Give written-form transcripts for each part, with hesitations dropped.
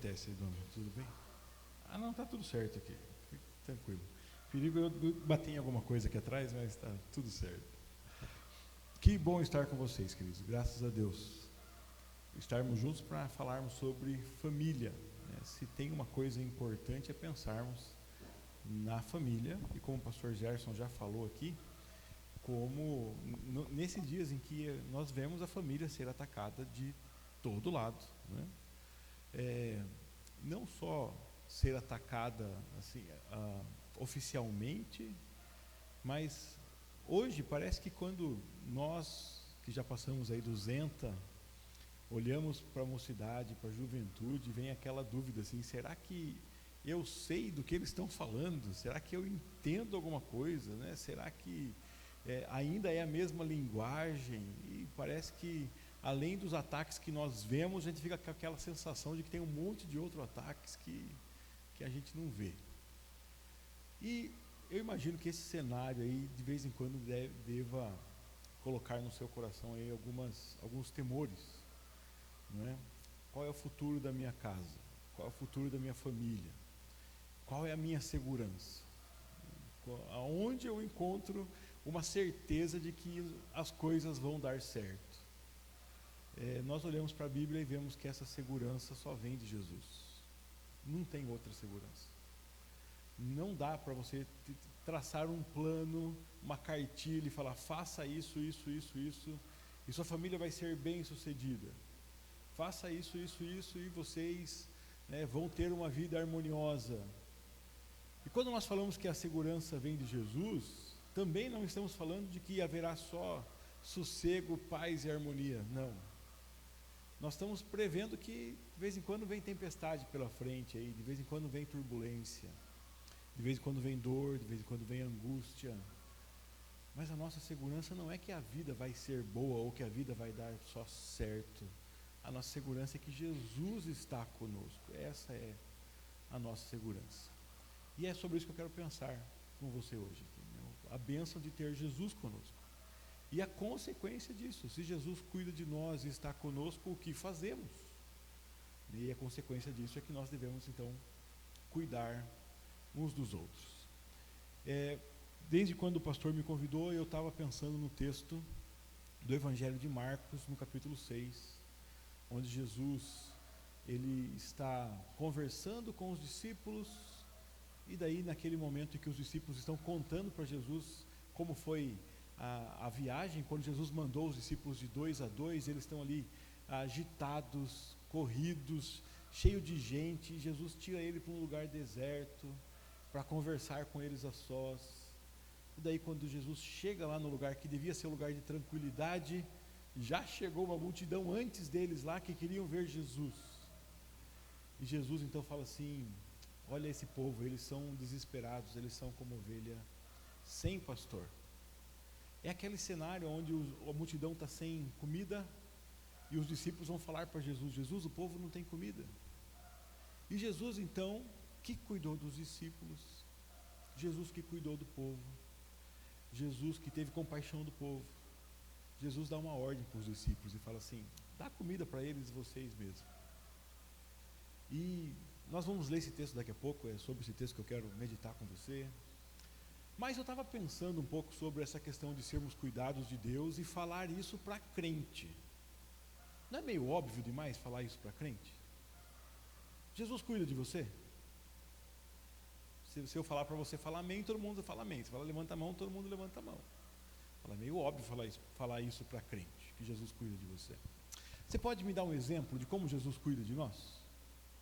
acontece, dona? Tudo bem? Ah, não, tá tudo certo aqui. Fique tranquilo. Perigo eu bater em alguma coisa aqui atrás, mas está tudo certo. Que bom estar com vocês, queridos. Graças a Deus. Estarmos juntos para falarmos sobre família. Se tem uma coisa importante é pensarmos na família, e como o pastor Gerson já falou aqui, como nesses dias em que nós vemos a família ser atacada de todo lado, né? Não só ser atacada assim, oficialmente, mas hoje parece que quando nós que já passamos aí 200 olhamos para a mocidade, para a juventude, vem aquela dúvida assim, será que eu sei do que eles estão falando? Será que eu entendo alguma coisa, né? Será que ainda é a mesma linguagem? E parece que além dos ataques que nós vemos, a gente fica com aquela sensação de que tem um monte de outros ataques que a gente não vê. E eu imagino que esse cenário aí, de vez em quando, deva colocar no seu coração aí alguns temores, não é? Qual é o futuro da minha casa? Qual é o futuro da minha família? Qual é a minha segurança? Aonde eu encontro uma certeza de que as coisas vão dar certo? Nós olhamos para a Bíblia e vemos que essa segurança só vem de Jesus. Não tem outra segurança. Não dá para você traçar um plano, uma cartilha e falar, faça isso, isso, isso, isso, e sua família vai ser bem sucedida. Faça isso, isso, isso, e vocês vão ter uma vida harmoniosa. E quando nós falamos que a segurança vem de Jesus, também não estamos falando de que haverá só sossego, paz e harmonia. Não. Nós estamos prevendo que de vez em quando vem tempestade pela frente, aí, de vez em quando vem turbulência, de vez em quando vem dor, de vez em quando vem angústia. Mas a nossa segurança não é que a vida vai ser boa ou que a vida vai dar só certo. A nossa segurança é que Jesus está conosco. Essa é a nossa segurança. E é sobre isso que eu quero pensar com você hoje. A bênção de ter Jesus conosco. E a consequência disso. Se Jesus cuida de nós e está conosco, o que fazemos? E a consequência disso é que nós devemos, então, cuidar uns dos outros. Desde quando o pastor me convidou, eu estava pensando no texto do Evangelho de Marcos, no capítulo 6, onde Jesus ele está conversando com os discípulos, e daí naquele momento em que os discípulos estão contando para Jesus como foi a viagem, quando Jesus mandou os discípulos de 2 a 2, eles estão ali agitados, corridos, cheio de gente, e Jesus tira ele para um lugar deserto, para conversar com eles a sós. E daí quando Jesus chega lá no lugar que devia ser um lugar de tranquilidade, já chegou uma multidão antes deles lá que queriam ver Jesus. E Jesus então fala assim, olha esse povo, eles são desesperados, eles são como ovelha sem pastor. É aquele cenário onde a multidão está sem comida e os discípulos vão falar para Jesus, Jesus, o povo não tem comida. E Jesus então, que cuidou dos discípulos, Jesus que cuidou do povo, Jesus que teve compaixão do povo, Jesus dá uma ordem para os discípulos e fala assim, dá comida para eles vocês mesmos. E nós vamos ler esse texto daqui a pouco, é sobre esse texto que eu quero meditar com você. Mas eu estava pensando um pouco sobre essa questão de sermos cuidados de Deus e falar isso para crente. Não é meio óbvio demais falar isso para crente? Jesus cuida de você? Se eu falar para você falar amém, todo mundo fala amém. Se falar levanta a mão, todo mundo levanta a mão. É meio óbvio falar isso para crente, que Jesus cuida de você. Você pode me dar um exemplo de como Jesus cuida de nós?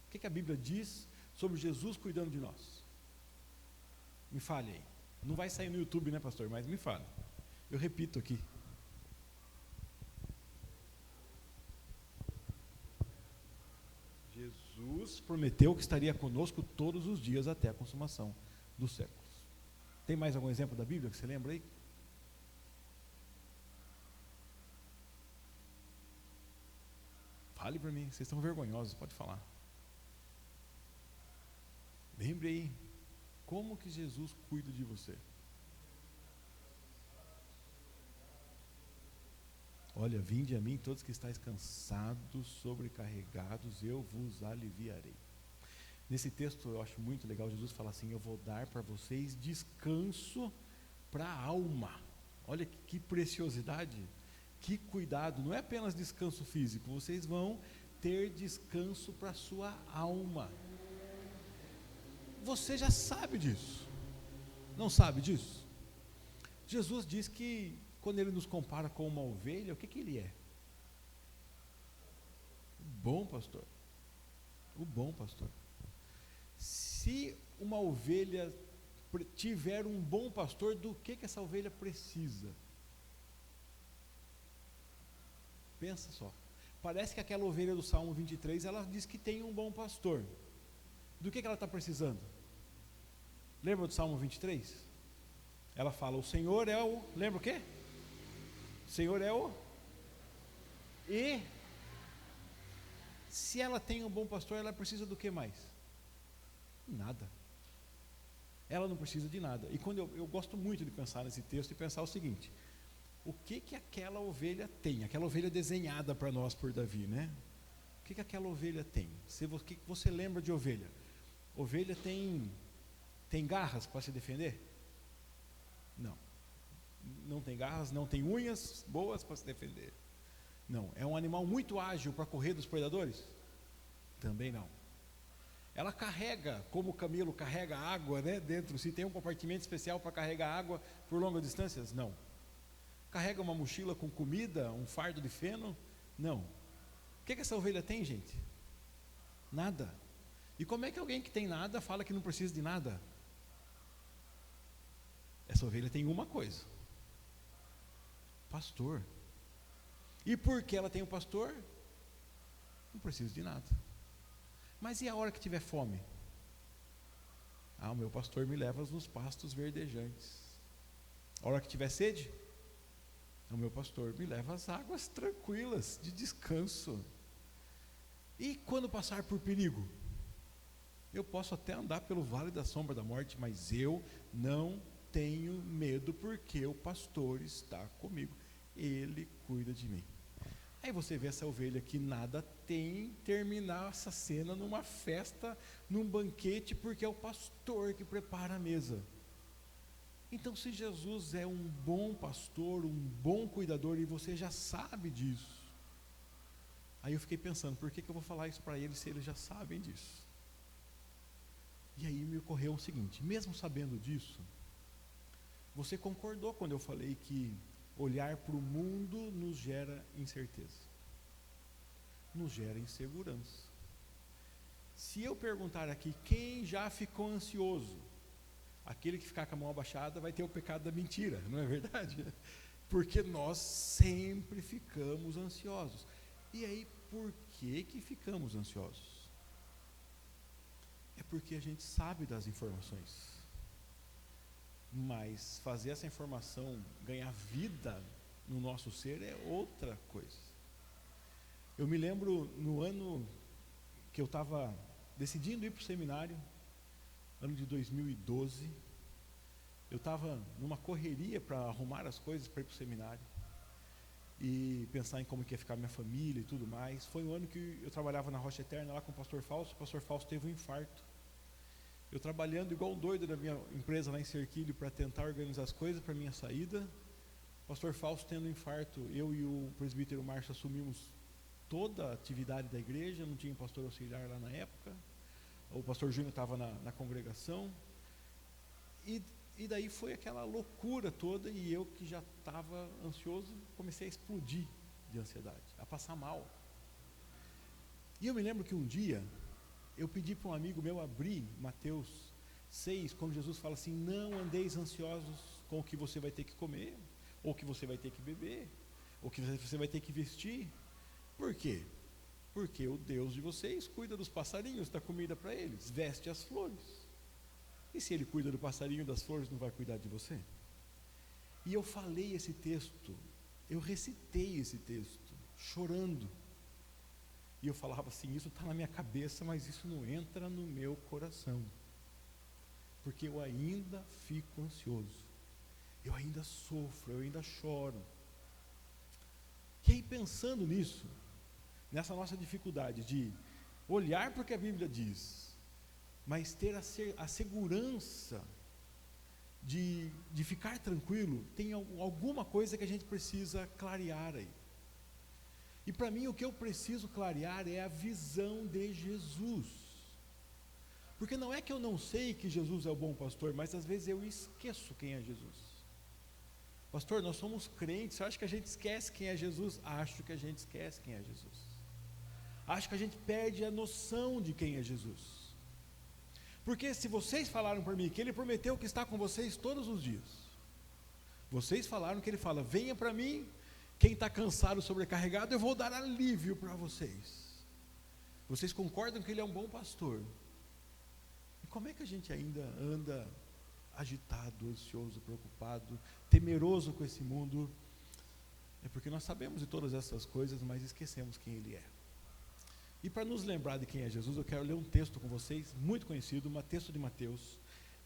O que a Bíblia diz sobre Jesus cuidando de nós? Me fale aí. Não vai sair no YouTube, né, pastor? Mas me fale. Eu repito aqui. Jesus prometeu que estaria conosco todos os dias até a consumação dos séculos. Tem mais algum exemplo da Bíblia que você lembra aí? Fale para mim, vocês estão vergonhosos, pode falar. Lembre aí, como que Jesus cuida de você? Olha, vinde a mim todos que estáis cansados, sobrecarregados, eu vos aliviarei. Nesse texto eu acho muito legal, Jesus fala assim: eu vou dar para vocês descanso para a alma. Olha que preciosidade, que cuidado, não é apenas descanso físico, vocês vão ter descanso para a sua alma. Você já sabe disso, não sabe disso? Jesus diz que quando ele nos compara com uma ovelha, o que ele é? O bom pastor. O bom pastor. Se uma ovelha tiver um bom pastor, do que essa ovelha precisa? Pensa só. Parece que aquela ovelha do Salmo 23, ela diz que tem um bom pastor. Do que ela está precisando? Lembra do Salmo 23? Ela fala: o Senhor é o... Lembra o quê? O Senhor é o... E se ela tem um bom pastor, ela precisa do que mais? Nada. Ela não precisa de nada. E quando eu gosto muito de pensar nesse texto e pensar o seguinte: o que aquela ovelha tem? Aquela ovelha desenhada para nós por Davi, né? O que aquela ovelha tem? O que você lembra de ovelha? Ovelha tem garras para se defender? Não. Não tem garras, não tem unhas boas para se defender. Não. É um animal muito ágil para correr dos predadores? Também não. Ela carrega, como o camelo carrega água, né, dentro, se tem um compartimento especial para carregar água por longas distâncias? Não. Carrega uma mochila com comida, um fardo de feno? Não. O que essa ovelha tem, gente? Nada. E como é que alguém que tem nada fala que não precisa de nada? Essa ovelha tem uma coisa: pastor. E porque ela tem um pastor, não precisa de nada. Mas e a hora que tiver fome? O meu pastor me leva nos pastos verdejantes. A hora que tiver sede, o meu pastor me leva às águas tranquilas, de descanso. E quando passar por perigo? Eu posso até andar pelo vale da sombra da morte, mas eu não tenho medo, porque o pastor está comigo. Ele cuida de mim. Aí você vê essa ovelha que nada tem, terminar essa cena numa festa, num banquete, porque é o pastor que prepara a mesa. Então, se Jesus é um bom pastor, um bom cuidador, e você já sabe disso, aí eu fiquei pensando: por que eu vou falar isso para eles se eles já sabem disso? E aí me ocorreu o seguinte: mesmo sabendo disso, você concordou quando eu falei que olhar para o mundo nos gera incerteza, nos gera insegurança. Se eu perguntar aqui quem já ficou ansioso, aquele que ficar com a mão abaixada vai ter o pecado da mentira, não é verdade? Porque nós sempre ficamos ansiosos. E aí, por que ficamos ansiosos? É porque a gente sabe das informações, mas fazer essa informação ganhar vida no nosso ser é outra coisa. Eu me lembro no ano que eu estava decidindo ir para o seminário, ano de 2012, eu estava numa correria para arrumar as coisas para ir para o seminário e pensar em como que ia ficar minha família e tudo mais. Foi um ano que eu trabalhava na Rocha Eterna lá com o pastor Fausto teve um infarto. Eu trabalhando igual um doido na minha empresa lá em Cerquilho para tentar organizar as coisas para minha saída. O pastor Fausto tendo um infarto, eu e o presbítero Márcio assumimos toda a atividade da igreja, não tinha pastor auxiliar lá na época. O pastor Júnior estava na congregação. E daí foi aquela loucura toda, e eu que já estava ansioso, comecei a explodir de ansiedade, a passar mal. E eu me lembro que um dia eu pedi para um amigo meu abrir Mateus 6, quando Jesus fala assim: não andeis ansiosos com o que você vai ter que comer, ou o que você vai ter que beber, ou o que você vai ter que vestir. Por quê? Porque o Deus de vocês cuida dos passarinhos, dá comida para eles, veste as flores. E se Ele cuida do passarinho e das flores, não vai cuidar de você? E eu falei esse texto, eu recitei esse texto, chorando. E eu falava assim: isso está na minha cabeça, mas isso não entra no meu coração, porque eu ainda fico ansioso, eu ainda sofro, eu ainda choro. E aí, pensando nisso, nessa nossa dificuldade de olhar para o que a Bíblia diz mas ter a segurança de ficar tranquilo, tem alguma coisa que a gente precisa clarear aí. E para mim o que eu preciso clarear é a visão de Jesus. Porque não é que eu não sei que Jesus é o bom pastor, mas às vezes eu esqueço quem é Jesus. Pastor, nós somos crentes, você acha que a gente esquece quem é Jesus? Acho que a gente esquece quem é Jesus. Acho que a gente perde a noção de quem é Jesus. Porque se vocês falaram para mim que Ele prometeu que está com vocês todos os dias, vocês falaram que Ele fala, venha para mim, quem está cansado, sobrecarregado, eu vou dar alívio para vocês. Vocês concordam que Ele é um bom pastor? E como é que a gente ainda anda agitado, ansioso, preocupado, temeroso com esse mundo? É porque nós sabemos de todas essas coisas, mas esquecemos quem Ele é. E para nos lembrar de quem é Jesus, eu quero ler um texto com vocês, muito conhecido, um texto de Mateus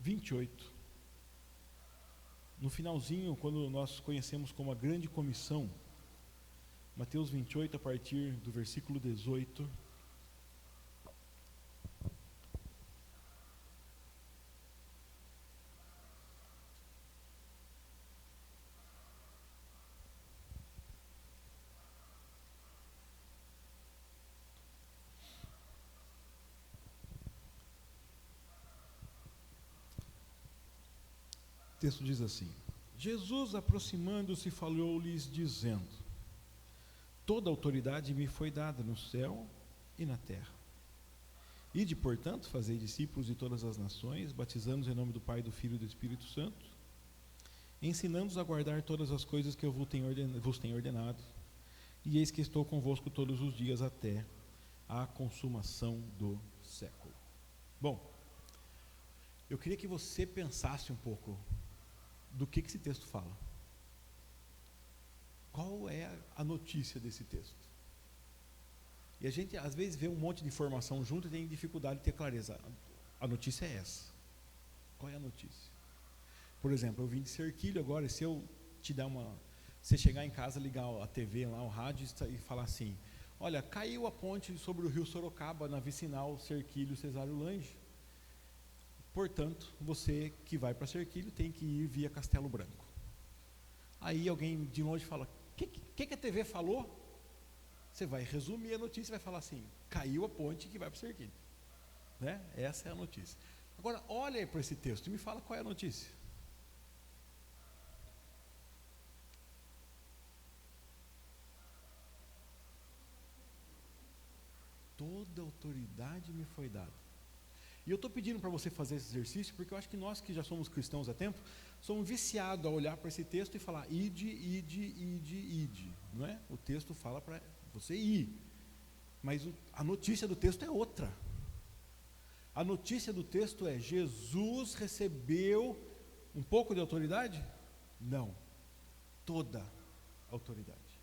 28. No finalzinho, quando nós conhecemos como a grande comissão, Mateus 28, a partir do versículo 18. O texto diz assim: Jesus, aproximando-se, falou-lhes, dizendo: toda autoridade me foi dada no céu e na terra. Ide, portanto, fazei discípulos de todas as nações, batizando-os em nome do Pai, do Filho e do Espírito Santo, ensinando-os a guardar todas as coisas que eu vos tenho ordenado, e eis que estou convosco todos os dias até a consumação do século. Bom, eu queria que você pensasse um pouco do que esse texto fala. Qual é a notícia desse texto? E a gente às vezes vê um monte de informação junto e tem dificuldade de ter clareza. A notícia é essa. Qual é a notícia? Por exemplo, eu vim de Serquilho agora, e se eu te dar você chegar em casa, ligar a TV lá, o rádio e falar assim: olha, caiu a ponte sobre o rio Sorocaba na vicinal Serquilho Cesário Lange. Portanto, você que vai para Serquilho tem que ir via Castelo Branco. Aí alguém de longe fala: o que a TV falou? Você vai resumir a notícia e vai falar assim: caiu a ponte que vai para Serquilho, né? Essa é a notícia. Agora, olha para esse texto e me fala qual é a notícia. Toda autoridade me foi dada. E eu estou pedindo para você fazer esse exercício, porque eu acho que nós que já somos cristãos há tempo, somos viciados a olhar para esse texto e falar: ide, ide, ide, ide, não é? O texto fala para você ir, mas a notícia do texto é outra. A notícia do texto é: Jesus recebeu um pouco de autoridade? Não, toda autoridade.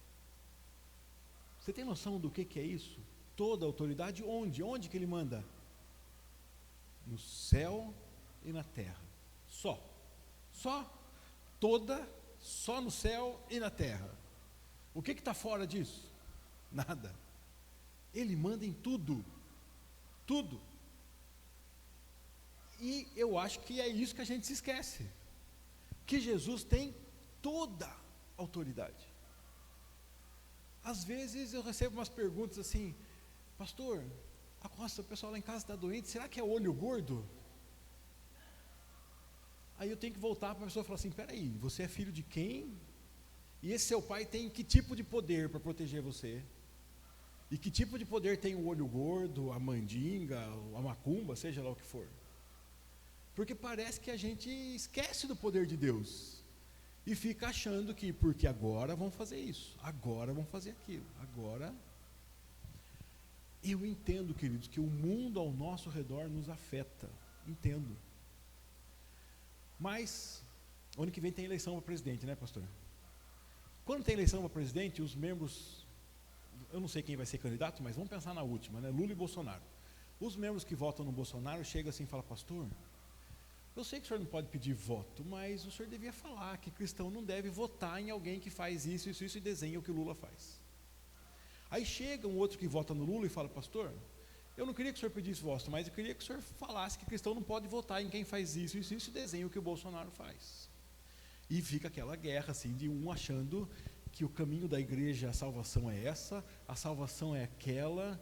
Você tem noção do que é isso? Toda autoridade, onde? Onde que Ele manda? No céu e na terra. Só no céu e na terra. O que está fora disso? Nada. Ele manda em tudo. E eu acho que é isso que a gente se esquece, que Jesus tem toda autoridade. Às vezes eu recebo umas perguntas assim: pastor, nossa, o pessoal lá em casa está doente, será que é olho gordo? Aí eu tenho que voltar para a pessoa e falar assim: peraí, você é filho de quem? E esse seu pai tem que tipo de poder para proteger você? E que tipo de poder tem o olho gordo, a mandinga, a macumba, seja lá o que for? Porque parece que a gente esquece do poder de Deus e fica achando que porque agora vão fazer isso, agora vão fazer aquilo, agora... Eu entendo, queridos, que o mundo ao nosso redor nos afeta, entendo. Mas, ano que vem tem eleição para presidente, né, pastor? Quando tem eleição para presidente, os membros, eu não sei quem vai ser candidato, mas vamos pensar na última, né, Lula e Bolsonaro. Os membros que votam no Bolsonaro chegam assim e falam: pastor, eu sei que o senhor não pode pedir voto, mas o senhor devia falar que cristão não deve votar em alguém que faz isso e desenha o que o Lula faz. Aí chega um outro que vota no Lula e fala: pastor, eu não queria que o senhor pedisse voto, mas eu queria que o senhor falasse que cristão não pode votar em quem faz isso, e desenha o que o Bolsonaro faz. E fica aquela guerra assim, de um achando que o caminho da igreja, a salvação é essa, a salvação é aquela.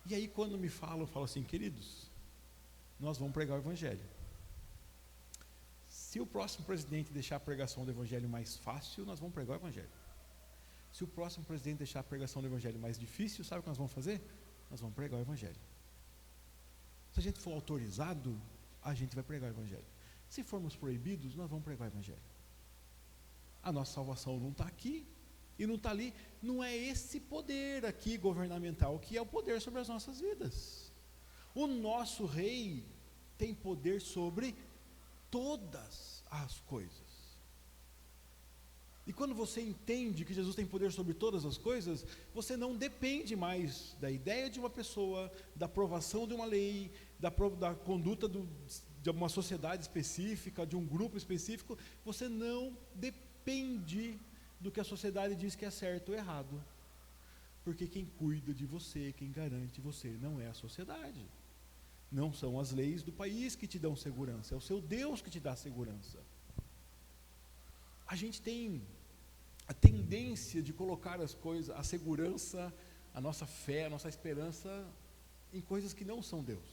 E aí quando me falam, eu falo assim, queridos, nós vamos pregar o evangelho. Se o próximo presidente deixar a pregação do evangelho mais fácil, nós vamos pregar o evangelho. Se o próximo presidente deixar a pregação do evangelho mais difícil, sabe o que nós vamos fazer? Nós vamos pregar o evangelho. Se a gente for autorizado, a gente vai pregar o evangelho. Se formos proibidos, nós vamos pregar o evangelho. A nossa salvação não está aqui e não está ali. Não é esse poder aqui governamental que é o poder sobre as nossas vidas. O nosso rei tem poder sobre todas as coisas. E quando você entende que Jesus tem poder sobre todas as coisas, você não depende mais da ideia de uma pessoa, da aprovação de uma lei, da conduta de uma sociedade específica, de um grupo específico. Você não depende do que a sociedade diz que é certo ou errado. Porque quem cuida de você, quem garante você, não é a sociedade. Não são as leis do país que te dão segurança, é o seu Deus que te dá segurança. A gente tem a tendência de colocar as coisas, a segurança, a nossa fé, a nossa esperança em coisas que não são Deus.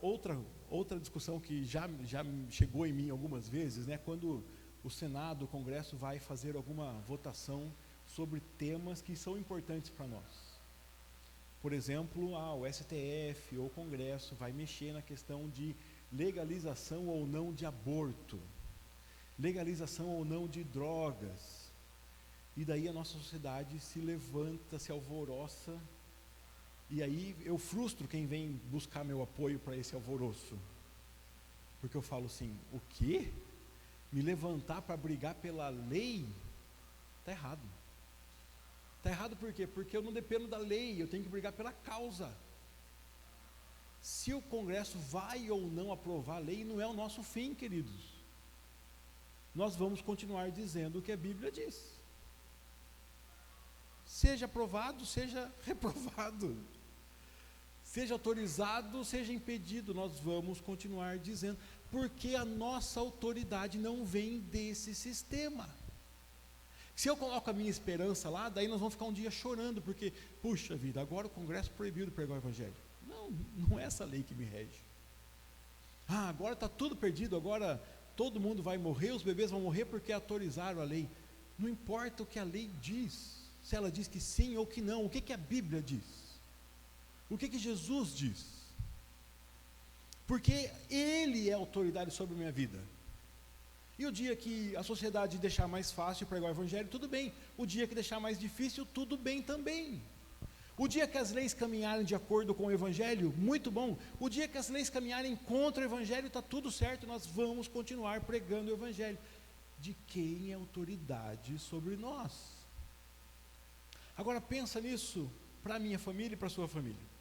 Outra discussão que já chegou em mim algumas vezes, né, quando o Senado, o Congresso vai fazer alguma votação sobre temas que são importantes para nós. Por exemplo, o STF ou o Congresso vai mexer na questão de legalização ou não de aborto, legalização ou não de drogas, e daí a nossa sociedade se levanta, se alvoroça, e aí eu frustro quem vem buscar meu apoio para esse alvoroço, porque eu falo assim, o quê? Me levantar para brigar pela lei? Está errado. Está errado por quê? Porque eu não dependo da lei, eu tenho que brigar pela causa. Se o Congresso vai ou não aprovar a lei, não é o nosso fim, queridos. Nós vamos continuar dizendo o que a Bíblia diz. Seja aprovado, seja reprovado. Seja autorizado, seja impedido, nós vamos continuar dizendo, porque a nossa autoridade não vem desse sistema. Se eu coloco a minha esperança lá, daí nós vamos ficar um dia chorando, porque, puxa vida, agora o Congresso proibiu de pregar o Evangelho. Não é essa lei que me rege. Agora está tudo perdido, agora todo mundo vai morrer, os bebês vão morrer porque autorizaram a lei. Não importa o que a lei diz, se ela diz que sim ou que não, o que a Bíblia diz? O que Jesus diz? Porque Ele é autoridade sobre a minha vida. E o dia que a sociedade deixar mais fácil pregar o Evangelho, tudo bem. O dia que deixar mais difícil, tudo bem também. O dia que as leis caminharem de acordo com o Evangelho, muito bom. O dia que as leis caminharem contra o Evangelho, está tudo certo, nós vamos continuar pregando o Evangelho. De quem é autoridade sobre nós? Agora pensa nisso para a minha família e para a sua família.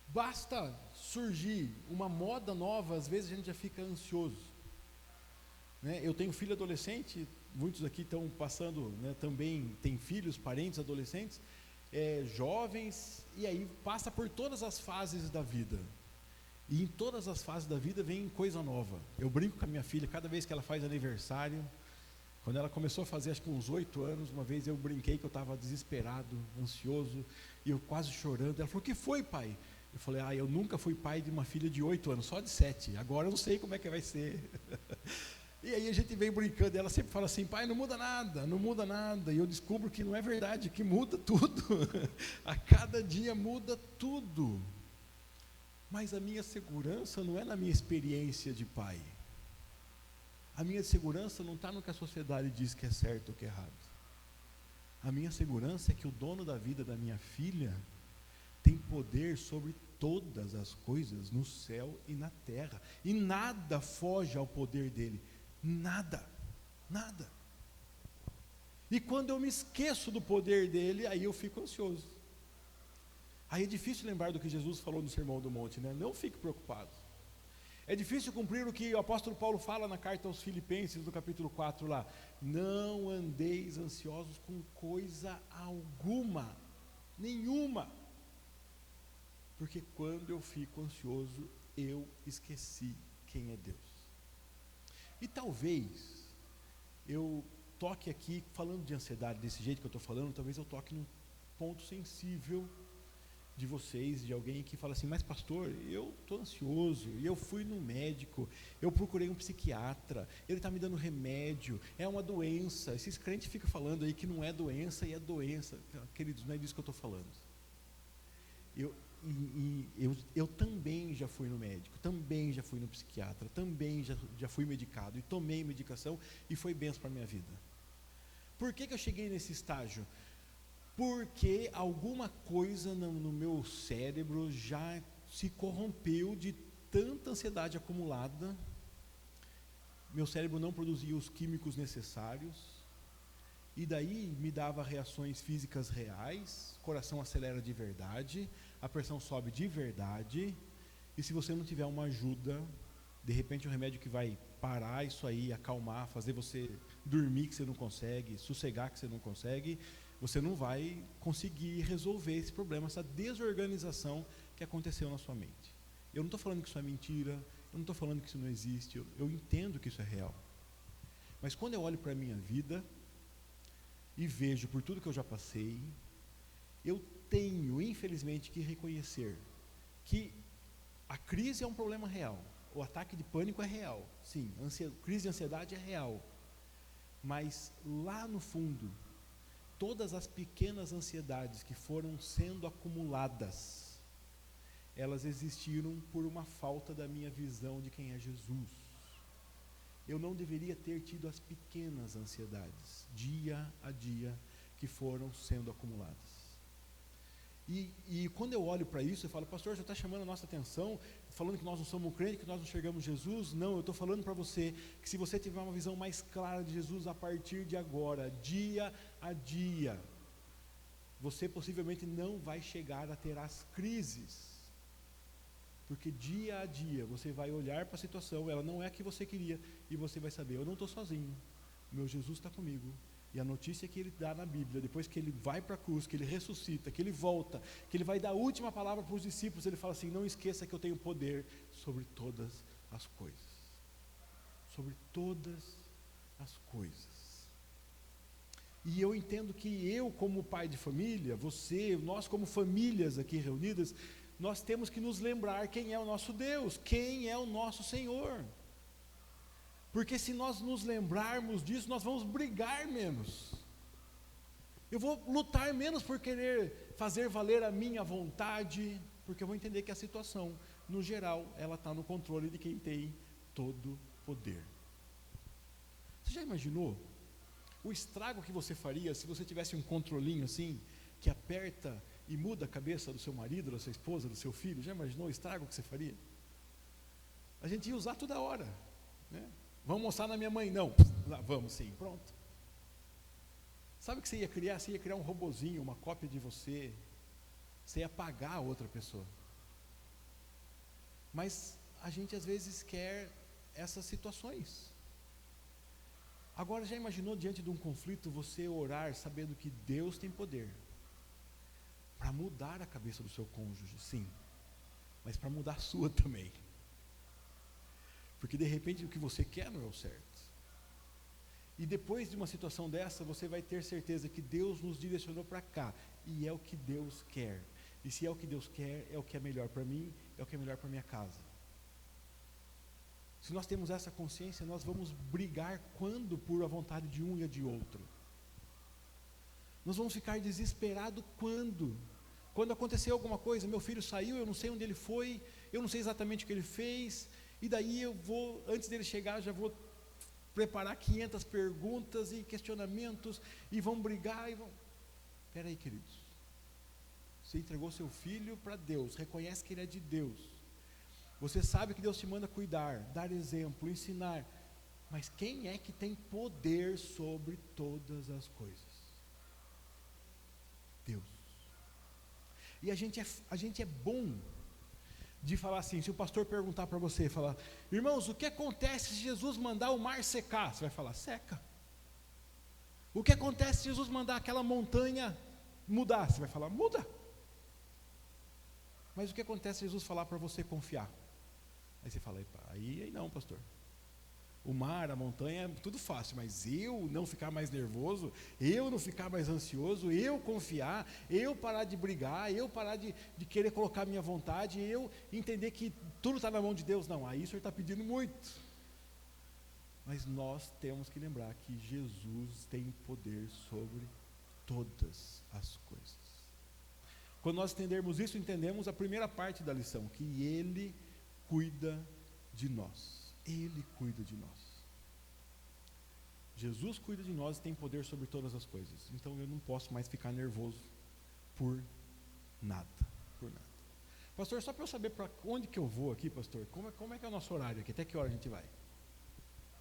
Basta surgir uma moda nova, às vezes a gente já fica ansioso. Né? Eu tenho filho adolescente, muitos aqui estão passando, né, também têm filhos, parentes adolescentes, jovens, e aí passa por todas as fases da vida. E em todas as fases da vida vem coisa nova. Eu brinco com a minha filha, cada vez que ela faz aniversário, quando ela começou a fazer, acho que uns 8 anos, uma vez eu brinquei que eu estava desesperado, ansioso, e eu quase chorando. Ela falou, o que foi, pai? Eu falei, eu nunca fui pai de uma filha de 8 anos, só de 7, agora eu não sei como é que vai ser. E aí a gente vem brincando, e ela sempre fala assim, pai, não muda nada, não muda nada, e eu descubro que não é verdade, que muda tudo, a cada dia muda tudo, mas a minha segurança não é na minha experiência de pai, a minha segurança não está no que a sociedade diz que é certo ou que é errado, a minha segurança é que o dono da vida da minha filha tem poder sobre todas as coisas no céu e na terra, e nada foge ao poder dele, nada. E quando eu me esqueço do poder dele, aí eu fico ansioso. Aí é difícil lembrar do que Jesus falou no Sermão do Monte, né? Não fique preocupado. É difícil cumprir o que o apóstolo Paulo fala na carta aos Filipenses, no capítulo 4 lá. Não andeis ansiosos com coisa alguma. Nenhuma. Porque quando eu fico ansioso, eu esqueci quem é Deus. E talvez eu toque aqui, falando de ansiedade desse jeito que eu estou falando, talvez eu toque num ponto sensível de vocês, de alguém que fala assim, mas pastor, eu estou ansioso, e eu fui no médico, eu procurei um psiquiatra, ele está me dando remédio, é uma doença. Esses crentes ficam falando aí que não é doença e é doença. Queridos, não é disso que eu estou falando. Eu também já fui no médico, também já fui no psiquiatra, também já fui medicado, e tomei medicação, e foi bênção para a minha vida. Por que eu cheguei nesse estágio? Porque alguma coisa no meu cérebro já se corrompeu de tanta ansiedade acumulada. Meu cérebro não produzia os químicos necessários, e daí me dava reações físicas reais, coração acelera de verdade, a pressão sobe de verdade, e se você não tiver uma ajuda, de repente um remédio que vai parar isso aí, acalmar, fazer você dormir que você não consegue, sossegar que você não consegue, você não vai conseguir resolver esse problema, essa desorganização que aconteceu na sua mente. Eu não estou falando que isso é mentira, eu não estou falando que isso não existe, eu entendo que isso é real. Mas quando eu olho para a minha vida e vejo por tudo que eu já passei, eu tenho, infelizmente, que reconhecer que a crise é um problema real, o ataque de pânico é real, sim, crise de ansiedade é real, mas lá no fundo, todas as pequenas ansiedades que foram sendo acumuladas, elas existiram por uma falta da minha visão de quem é Jesus. Eu não deveria ter tido as pequenas ansiedades, dia a dia, que foram sendo acumuladas. E quando eu olho para isso, eu falo, pastor, você está chamando a nossa atenção, falando que nós não somos crentes, que nós não enxergamos Jesus. Não, eu estou falando para você, que se você tiver uma visão mais clara de Jesus a partir de agora, dia a dia, você possivelmente não vai chegar a ter as crises. Porque dia a dia você vai olhar para a situação, ela não é a que você queria, e você vai saber, eu não estou sozinho, meu Jesus está comigo. E a notícia que ele dá na Bíblia, depois que ele vai para a cruz, que ele ressuscita, que ele volta, que ele vai dar a última palavra para os discípulos, ele fala assim, não esqueça que eu tenho poder sobre todas as coisas. Sobre todas as coisas. E eu entendo que eu, como pai de família, você, nós como famílias aqui reunidas, nós temos que nos lembrar quem é o nosso Deus, quem é o nosso Senhor. Porque se nós nos lembrarmos disso, nós vamos brigar menos. Eu vou lutar menos por querer fazer valer a minha vontade, porque eu vou entender que a situação, no geral, ela está no controle de quem tem todo poder. Você já imaginou o estrago que você faria se você tivesse um controlinho assim, que aperta e muda a cabeça do seu marido, da sua esposa, do seu filho? Já imaginou o estrago que você faria? A gente ia usar toda hora, né? Vamos mostrar na minha mãe? Não. Lá, vamos sim, pronto. Sabe o que você ia criar? Você ia criar um robozinho, uma cópia de você. Você ia pagar a outra pessoa. Mas a gente às vezes quer essas situações. Agora, já imaginou diante de um conflito você orar sabendo que Deus tem poder para mudar a cabeça do seu cônjuge? Sim, mas para mudar a sua também. Porque de repente o que você quer não é o certo. E depois de uma situação dessa, você vai ter certeza que Deus nos direcionou para cá. E é o que Deus quer. E se é o que Deus quer, é o que é melhor para mim, é o que é melhor para minha casa. Se nós temos essa consciência, nós vamos brigar quando por a vontade de um e a de outro. Nós vamos ficar desesperados quando? Quando acontecer alguma coisa, meu filho saiu, eu não sei onde ele foi, eu não sei exatamente o que ele fez, e daí eu vou, antes dele chegar, já vou preparar 500 perguntas e questionamentos, e vão brigar, e vão... Espera aí, queridos. Você entregou seu filho para Deus, reconhece que ele é de Deus. Você sabe que Deus te manda cuidar, dar exemplo, ensinar. Mas quem é que tem poder sobre todas as coisas? Deus. E a gente é bom de falar assim, se o pastor perguntar para você, falar, irmãos, o que acontece se Jesus mandar o mar secar? Você vai falar, seca. O que acontece se Jesus mandar aquela montanha mudar, você vai falar, muda. Mas o que acontece se Jesus falar para você confiar? Aí você fala, aí não, pastor. O mar, a montanha, é tudo fácil, mas eu não ficar mais nervoso, eu não ficar mais ansioso, eu confiar, eu parar de brigar, eu parar de querer colocar minha vontade, eu entender que tudo está na mão de Deus. Não, aí o senhor está pedindo muito. Mas nós temos que lembrar que Jesus tem poder sobre todas as coisas. Quando nós entendermos isso, entendemos a primeira parte da lição, que Ele cuida de nós. Ele cuida de nós. Jesus cuida de nós e tem poder sobre todas as coisas. Então eu não posso mais ficar nervoso por nada. Por nada. Pastor, só para eu saber para onde que eu vou aqui, pastor, como é que é o nosso horário aqui? Até que hora a gente vai?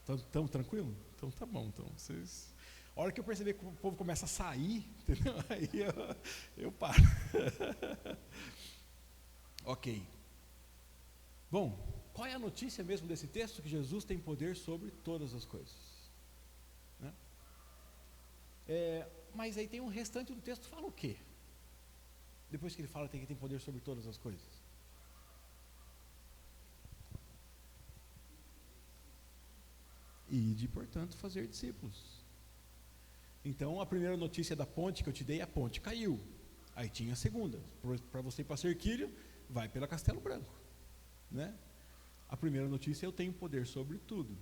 Estamos tranquilo? Então tá bom. Então, vocês... A hora que eu perceber que o povo começa a sair, entendeu? Aí eu paro. Ok. Bom, qual é a notícia mesmo desse texto? Que Jesus tem poder sobre todas as coisas. Né? Mas aí tem um restante do texto, fala o quê? Depois que ele fala que tem poder sobre todas as coisas. Ide, portanto, fazer discípulos. Então, a primeira notícia da ponte que eu te dei, a ponte caiu. Aí tinha a segunda. Para você ir para Cerquilho, vai pela Castelo Branco. Né? A primeira notícia, eu tenho poder sobre tudo.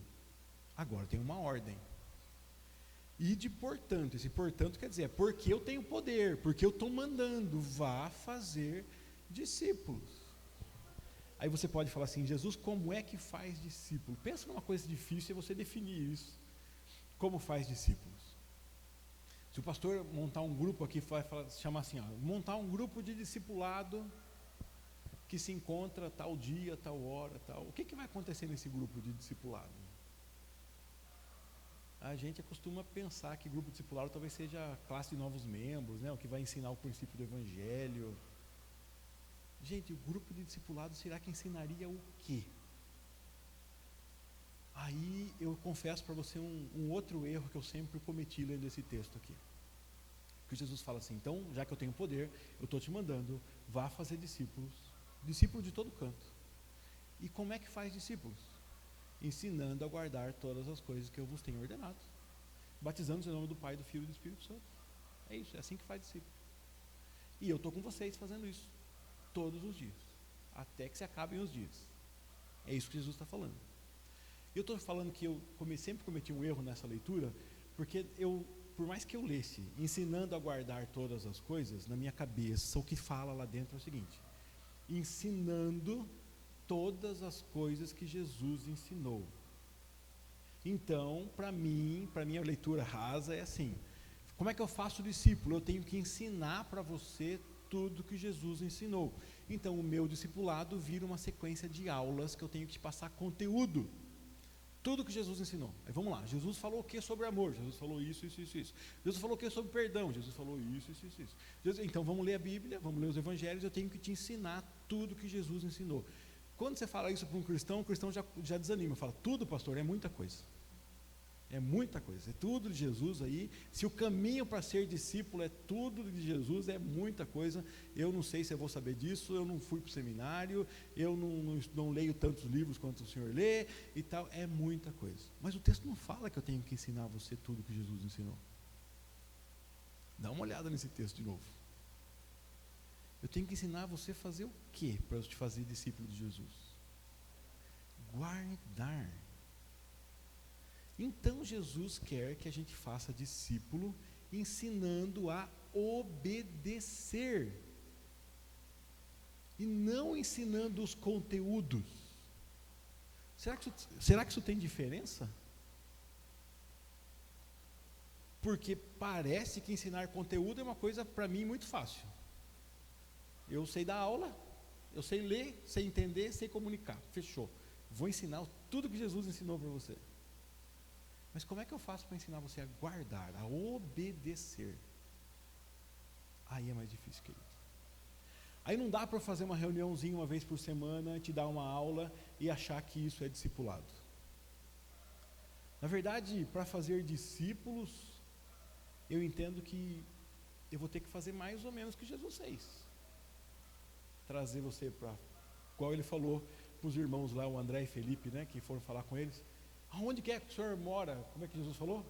Agora tem uma ordem. Ide, portanto. Esse portanto quer dizer, é porque eu tenho poder, porque eu estou mandando, vá fazer discípulos. Aí você pode falar assim, Jesus, como é que faz discípulo? Pensa numa coisa difícil, é você definir isso. Como faz discípulos? Se o pastor montar um grupo aqui, chamar assim, montar um grupo de discipulado que se encontra tal dia, tal hora, tal. O que vai acontecer nesse grupo de discipulado? A gente costuma pensar que grupo discipulado talvez seja a classe de novos membros, né? O que vai ensinar o princípio do evangelho. Gente, o grupo de discipulado será que ensinaria o quê? Aí eu confesso para você um outro erro que eu sempre cometi lendo esse texto aqui. Que Jesus fala assim, então, já que eu tenho poder, eu estou te mandando, vá fazer discípulos de todo canto. E como é que faz discípulos? Ensinando a guardar todas as coisas que eu vos tenho ordenado, batizando-os em nome do Pai, do Filho e do Espírito Santo. É isso, é assim que faz discípulo. E eu estou com vocês fazendo isso, todos os dias, até que se acabem os dias. É isso que Jesus está falando. Eu estou falando que eu sempre cometi um erro nessa leitura, porque por mais que eu lesse, ensinando a guardar todas as coisas, na minha cabeça, o que fala lá dentro é o seguinte, ensinando todas as coisas que Jesus ensinou. Então, para minha leitura rasa é assim, como é que eu faço discípulo? Eu tenho que ensinar para você tudo que Jesus ensinou. Então, o meu discipulado vira uma sequência de aulas que eu tenho que te passar conteúdo. Tudo que Jesus ensinou. Aí vamos lá, Jesus falou o que sobre amor? Jesus falou isso. Jesus falou o que sobre perdão? Jesus falou isso. Então vamos ler a Bíblia, vamos ler os evangelhos, eu tenho que te ensinar tudo que Jesus ensinou. Quando você fala isso para um cristão, o cristão já desanima, fala, tudo, pastor, é muita coisa. É muita coisa, é tudo de Jesus aí. Se o caminho para ser discípulo é tudo de Jesus, é muita coisa. Eu não sei se eu vou saber disso, eu não fui para o seminário, eu não leio tantos livros quanto o senhor lê e tal, é muita coisa. Mas o texto não fala que eu tenho que ensinar você tudo que Jesus ensinou. Dá uma olhada nesse texto de novo. Eu tenho que ensinar você a fazer o quê para eu te fazer discípulo de Jesus? Guardar. Então Jesus quer que a gente faça discípulo, ensinando a obedecer, e não ensinando os conteúdos. Será que isso tem diferença? Porque parece que ensinar conteúdo é uma coisa, para mim, muito fácil. Eu sei dar aula, eu sei ler, sei entender, sei comunicar, fechou. Vou ensinar tudo que Jesus ensinou para você. Mas como é que eu faço para ensinar você a guardar, a obedecer? Aí é mais difícil, querido. Aí não dá para fazer uma reuniãozinha uma vez por semana, te dar uma aula e achar que isso é discipulado. Na verdade, para fazer discípulos, eu entendo que eu vou ter que fazer mais ou menos o que Jesus fez. Trazer você para, igual ele falou para os irmãos lá, o André e Felipe, né, que foram falar com eles, aonde quer que o senhor mora? Como é que Jesus falou?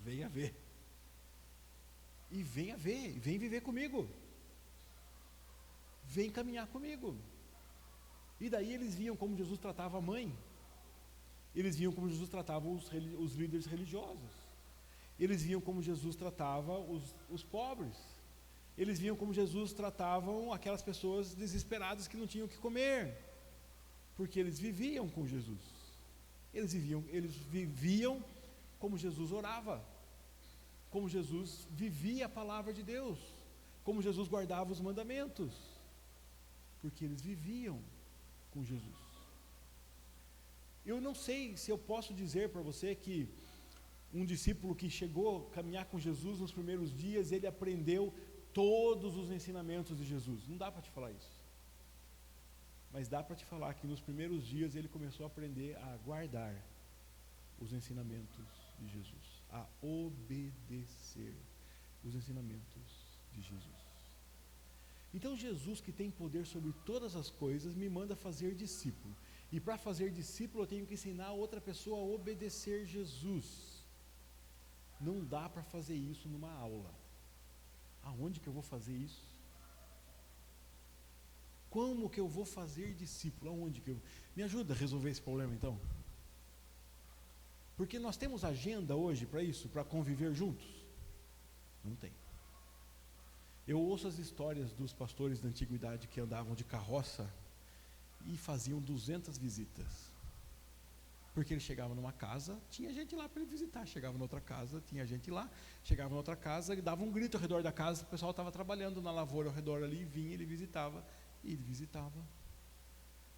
Venha ver. E venha ver, vem viver comigo. Vem caminhar comigo. E daí eles viam como Jesus tratava a mãe. Eles viam como Jesus tratava os líderes religiosos. Eles viam como Jesus tratava os pobres. Eles viam como Jesus tratava aquelas pessoas desesperadas que não tinham o que comer. Porque eles viviam com Jesus. Eles viviam como Jesus orava. Como Jesus vivia a palavra de Deus. Como Jesus guardava os mandamentos. Porque eles viviam com Jesus. Eu não sei se eu posso dizer para você que um discípulo que chegou a caminhar com Jesus nos primeiros dias, ele aprendeu todos os ensinamentos de Jesus. Não dá para te falar isso. Mas dá para te falar que nos primeiros dias ele começou a aprender a guardar os ensinamentos de Jesus, a obedecer os ensinamentos de Jesus. Então Jesus, que tem poder sobre todas as coisas, me manda fazer discípulo. E para fazer discípulo eu tenho que ensinar outra pessoa a obedecer Jesus. Não dá para fazer isso numa aula. Aonde que eu vou fazer isso? Como que eu vou fazer discípulo? Aonde que eu... Me ajuda a resolver esse problema então? Porque nós temos agenda hoje para isso, para conviver juntos? Não tem. Eu ouço as histórias dos pastores da antiguidade que andavam de carroça e faziam 200 visitas. Porque ele chegava numa casa, tinha gente lá para ele visitar. Chegava na outra casa, tinha gente lá. Chegava na outra casa, ele dava um grito ao redor da casa, o pessoal estava trabalhando na lavoura ao redor ali, vinha, ele visitava, e ele visitava.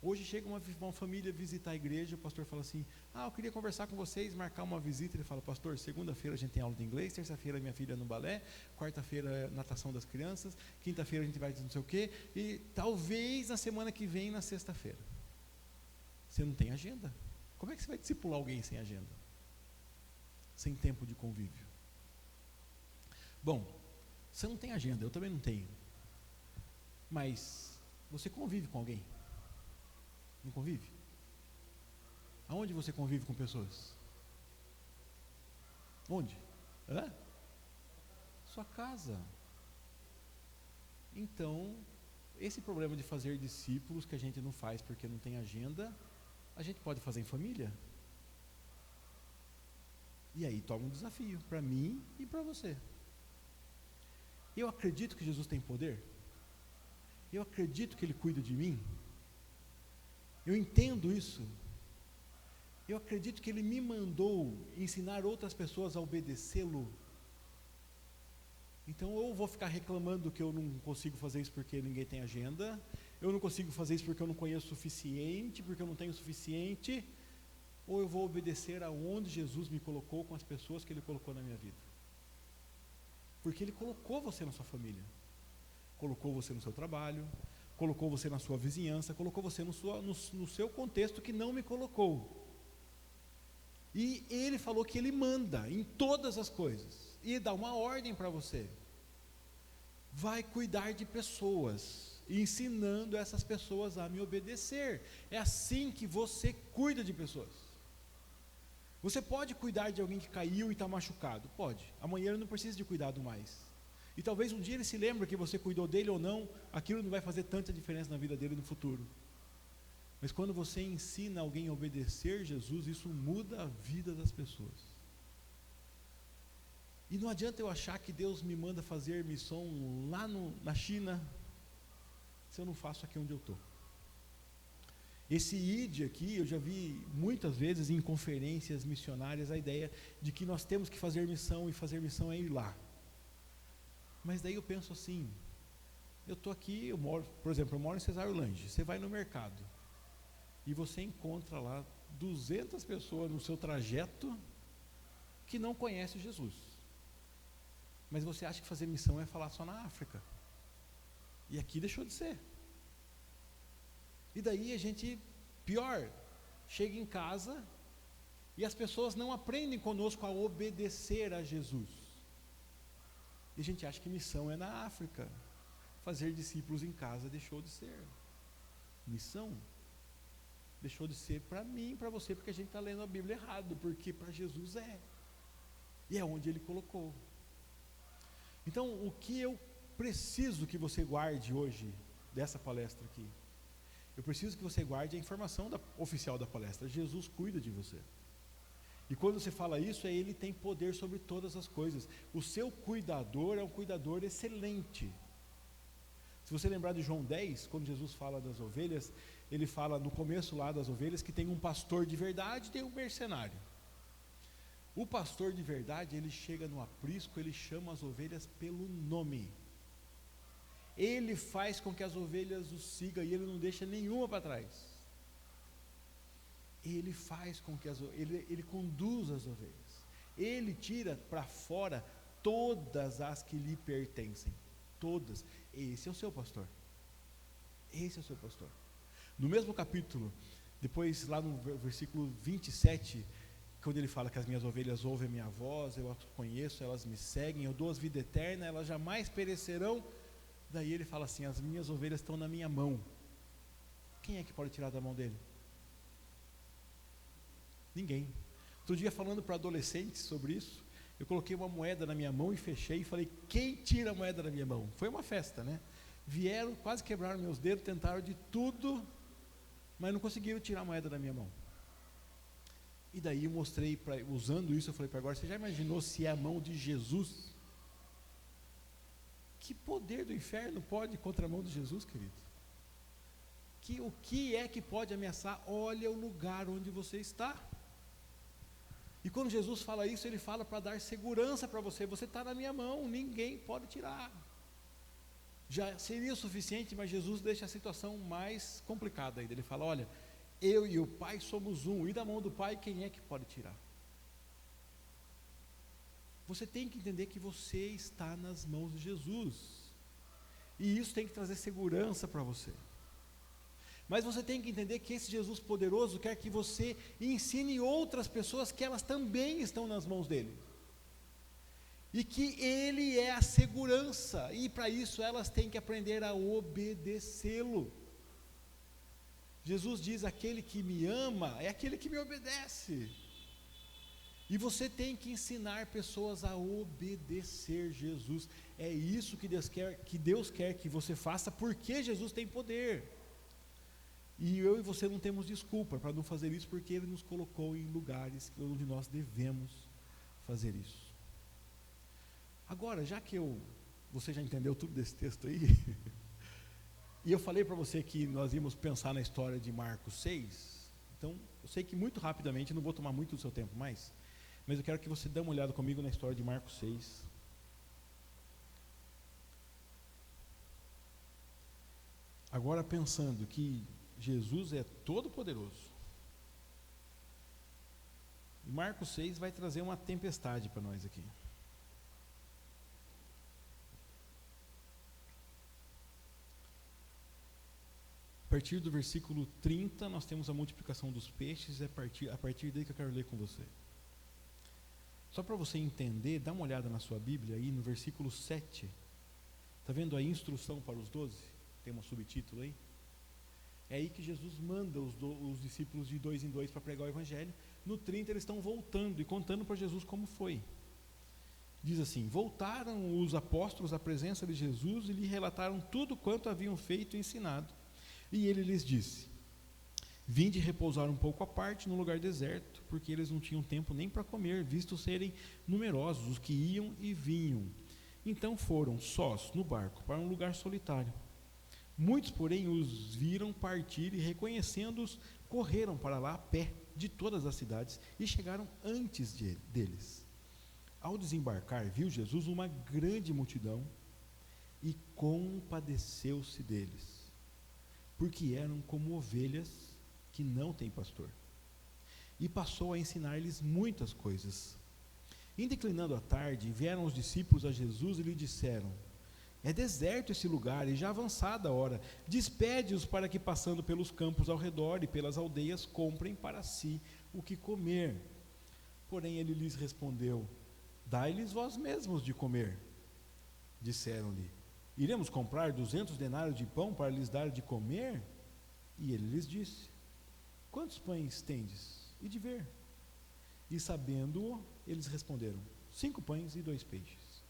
Hoje chega uma família visitar a igreja, o pastor fala assim, eu queria conversar com vocês, marcar uma visita. Ele fala, pastor, segunda-feira a gente tem aula de inglês, terça-feira minha filha no balé, quarta-feira é natação das crianças, quinta-feira a gente vai não sei o quê, e talvez na semana que vem, na sexta-feira. Você não tem agenda. Como é que você vai discipular alguém sem agenda? Sem tempo de convívio? Bom, você não tem agenda, eu também não tenho. Mas você convive com alguém? Não convive? Aonde você convive com pessoas? Onde? Sua casa. Então, esse problema de fazer discípulos que a gente não faz porque não tem agenda, a gente pode fazer em família? E aí toma um desafio para mim e para você. Eu acredito que Jesus tem poder. Eu acredito que Ele cuida de mim. Eu entendo isso. Eu acredito que Ele me mandou ensinar outras pessoas a obedecê-lo. Então, ou eu vou ficar reclamando que eu não consigo fazer isso porque ninguém tem agenda, eu não consigo fazer isso porque eu não conheço o suficiente, porque eu não tenho o suficiente, ou eu vou obedecer aonde Jesus me colocou com as pessoas que Ele colocou na minha vida. Porque Ele colocou você na sua família, colocou você no seu trabalho, colocou você na sua vizinhança, colocou você no seu contexto que não me colocou. E Ele falou que Ele manda em todas as coisas, e dá uma ordem para você. Vai cuidar de pessoas, ensinando essas pessoas a me obedecer. É assim que você cuida de pessoas. Você pode cuidar de alguém que caiu e está machucado? Pode. Amanhã ele não precisa de cuidado mais. E talvez um dia ele se lembre que você cuidou dele ou não, aquilo não vai fazer tanta diferença na vida dele no futuro. Mas quando você ensina alguém a obedecer Jesus, isso muda a vida das pessoas. E não adianta eu achar que Deus me manda fazer missão lá na China, se eu não faço aqui onde eu estou. Esse ID aqui, eu já vi muitas vezes em conferências missionárias a ideia de que nós temos que fazer missão, e fazer missão é ir lá. Mas daí eu penso assim, eu estou aqui, por exemplo, eu moro em Cesário Lange, você vai no mercado, e você encontra lá 200 pessoas no seu trajeto que não conhecem Jesus. Mas você acha que fazer missão é falar só na África. E aqui deixou de ser. E daí a gente, pior, chega em casa e as pessoas não aprendem conosco a obedecer a Jesus. E a gente acha que missão é na África. Fazer discípulos em casa deixou de ser. Missão deixou de ser para mim e para você, porque a gente está lendo a Bíblia errado, porque para Jesus é. E é onde Ele colocou. Então, o que eu preciso que você guarde hoje, dessa palestra aqui? Eu preciso que você guarde a informação oficial da palestra. Jesus cuida de você. E quando você fala isso, Ele tem poder sobre todas as coisas. O seu cuidador é um cuidador excelente. Se você lembrar de João 10, quando Jesus fala das ovelhas, Ele fala no começo lá das ovelhas que tem um pastor de verdade e tem um mercenário. O pastor de verdade, ele chega no aprisco, ele chama as ovelhas pelo nome. Ele faz com que as ovelhas o sigam e ele não deixa nenhuma para trás. Ele faz com que ele conduz as ovelhas. Ele tira para fora todas as que lhe pertencem. Todas. Esse é o seu pastor. Esse é o seu pastor. No mesmo capítulo, depois lá no versículo 27, quando ele fala que as minhas ovelhas ouvem a minha voz, eu as conheço, elas me seguem, eu dou as vida eterna, elas jamais perecerão. Daí ele fala assim: as minhas ovelhas estão na minha mão. Quem é que pode tirar da mão dele? Ninguém. Outro dia, falando para adolescentes sobre isso, eu coloquei uma moeda na minha mão e fechei e falei: quem tira a moeda da minha mão? Foi uma festa, né? Vieram, quase quebraram meus dedos, tentaram de tudo, mas não conseguiram tirar a moeda da minha mão. E daí eu mostrei, usando isso, eu falei para agora: você já imaginou se é a mão de Jesus? Que poder do inferno pode contra a mão de Jesus, querido? O que é que pode ameaçar? Olha o lugar onde você está. E quando Jesus fala isso, Ele fala para dar segurança para você. Você está na minha mão, ninguém pode tirar. Já seria o suficiente, mas Jesus deixa a situação mais complicada ainda. Ele fala: olha, eu e o Pai somos um, e da mão do Pai quem é que pode tirar? Você tem que entender que você está nas mãos de Jesus, e isso tem que trazer segurança para você. Mas você tem que entender que esse Jesus poderoso quer que você ensine outras pessoas que elas também estão nas mãos dele, e que Ele é a segurança, e para isso elas têm que aprender a obedecê-lo. Jesus diz: aquele que me ama é aquele que me obedece. E você tem que ensinar pessoas a obedecer Jesus. É isso que Deus quer que você faça, porque Jesus tem poder. E eu e você não temos desculpa para não fazer isso, porque Ele nos colocou em lugares onde nós devemos fazer isso. Agora, já que você já entendeu tudo desse texto aí, e eu falei para você que nós íamos pensar na história de Marcos 6, então eu sei que muito rapidamente, não vou tomar muito do seu tempo mais, mas eu quero que você dê uma olhada comigo na história de Marcos 6. Agora, pensando que Jesus é todo poderoso, e Marcos 6 vai trazer uma tempestade para nós aqui. A partir do versículo 30, nós temos a multiplicação dos peixes, é a partir daí que eu quero ler com você. Só para você entender, dá uma olhada na sua Bíblia aí no versículo 7. Está vendo a instrução para os 12? Tem um subtítulo aí. É aí que Jesus manda os discípulos de 2 em 2 para pregar o Evangelho. No 30 eles estão voltando e contando para Jesus como foi. Diz assim: voltaram os apóstolos à presença de Jesus e lhe relataram tudo quanto haviam feito e ensinado. E ele lhes disse: vinde repousar um pouco à parte no lugar deserto, porque eles não tinham tempo nem para comer, visto serem numerosos os que iam e vinham. Então foram sós no barco para um lugar solitário. Muitos, porém, os viram partir e, reconhecendo-os, correram para lá a pé de todas as cidades e chegaram antes deles. Ao desembarcar, viu Jesus uma grande multidão e compadeceu-se deles, porque eram como ovelhas que não têm pastor. E passou a ensinar-lhes muitas coisas. Em declinando a tarde, vieram os discípulos a Jesus e lhe disseram: é deserto esse lugar e já avançada a hora. Despede-os para que, passando pelos campos ao redor e pelas aldeias, comprem para si o que comer. Porém ele lhes respondeu: dai-lhes vós mesmos de comer. disseram-lhe: iremos comprar 200 denários de pão para lhes dar de comer? E ele lhes disse: quantos pães tendes? E de ver. E sabendo-o, eles responderam: 5 pães e 2 peixes.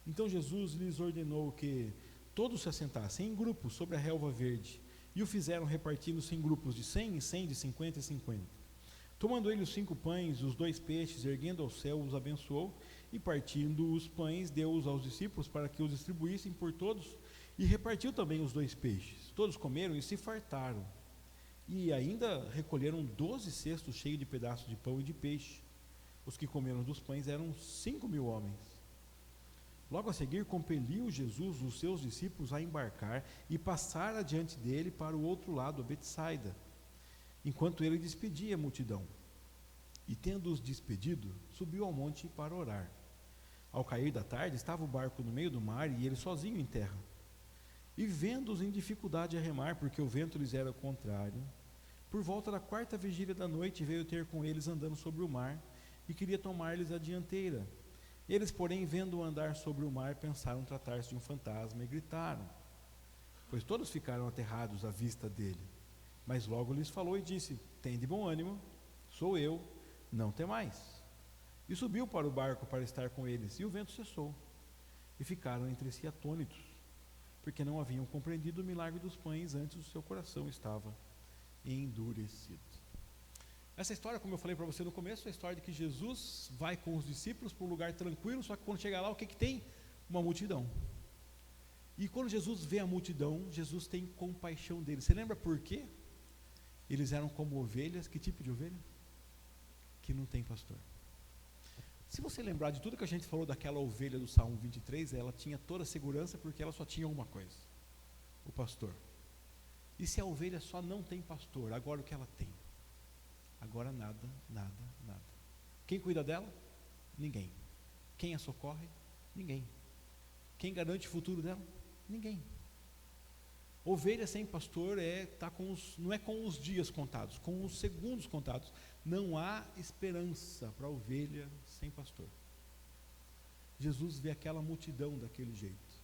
Então Jesus lhes ordenou que todos se assentassem em grupos sobre a relva verde, e o fizeram repartindo-se em grupos de 100 e 100, de 50 e 50. Tomando ele os 5 pães e os 2 peixes, erguendo ao céu, os abençoou, e partindo os pães, deu-os aos discípulos para que os distribuíssem por todos, e repartiu também os 2 peixes. Todos comeram e se fartaram, e ainda recolheram 12 cestos cheios de pedaços de pão e de peixe. Os que comeram dos pães eram 5.000 homens. Logo a seguir, compeliu Jesus os seus discípulos a embarcar e passar adiante dele para o outro lado, a Betsaida, enquanto ele despedia a multidão. E tendo-os despedido, subiu ao monte para orar. Ao cair da tarde, estava o barco no meio do mar e ele sozinho em terra. E vendo-os em dificuldade a remar, porque o vento lhes era contrário, por volta da 4ª vigília da noite, veio ter com eles andando sobre o mar, e queria tomar-lhes a dianteira. Eles, porém, vendo-o andar sobre o mar, pensaram tratar-se de um fantasma e gritaram, pois todos ficaram aterrados à vista dele. Mas logo lhes falou e disse: tende bom ânimo, sou eu, não temais. E subiu para o barco para estar com eles, e o vento cessou. E ficaram entre si atônitos, porque não haviam compreendido o milagre dos pães, antes o seu coração estava endurecido. Essa história, como eu falei para você no começo, é a história de que Jesus vai com os discípulos para um lugar tranquilo, só que quando chega lá, o que tem? Uma multidão. E quando Jesus vê a multidão, Jesus tem compaixão deles. Você lembra por quê? Eles eram como ovelhas. Que tipo de ovelha? Que não tem pastor. Se você lembrar de tudo que a gente falou daquela ovelha do Salmo 23, ela tinha toda a segurança porque ela só tinha uma coisa: o pastor. E se a ovelha só não tem pastor, agora o que ela tem? Agora nada, nada, nada. Quem cuida dela? Ninguém. Quem a socorre? Ninguém. Quem garante o futuro dela? Ninguém. Ovelha sem pastor não é com os dias contados, com os segundos contados. Não há esperança para a ovelha sem pastor. Jesus vê aquela multidão daquele jeito.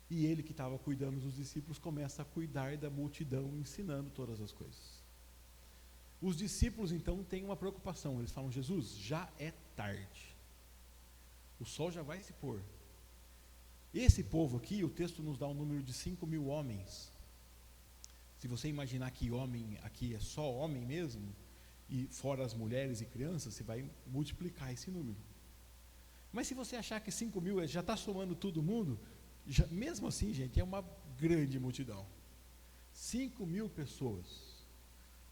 E ele, que estava cuidando dos discípulos, começa a cuidar da multidão, ensinando todas as coisas. Os discípulos então têm uma preocupação. Eles falam: Jesus, já é tarde, o sol já vai se pôr. Esse povo aqui, o texto nos dá um número de 5.000 homens. Se você imaginar que homem aqui é só homem mesmo, e fora as mulheres e crianças, você vai multiplicar esse número. Mas se você achar que 5.000 já está somando todo mundo, mesmo assim, gente, é uma grande multidão. 5.000 pessoas.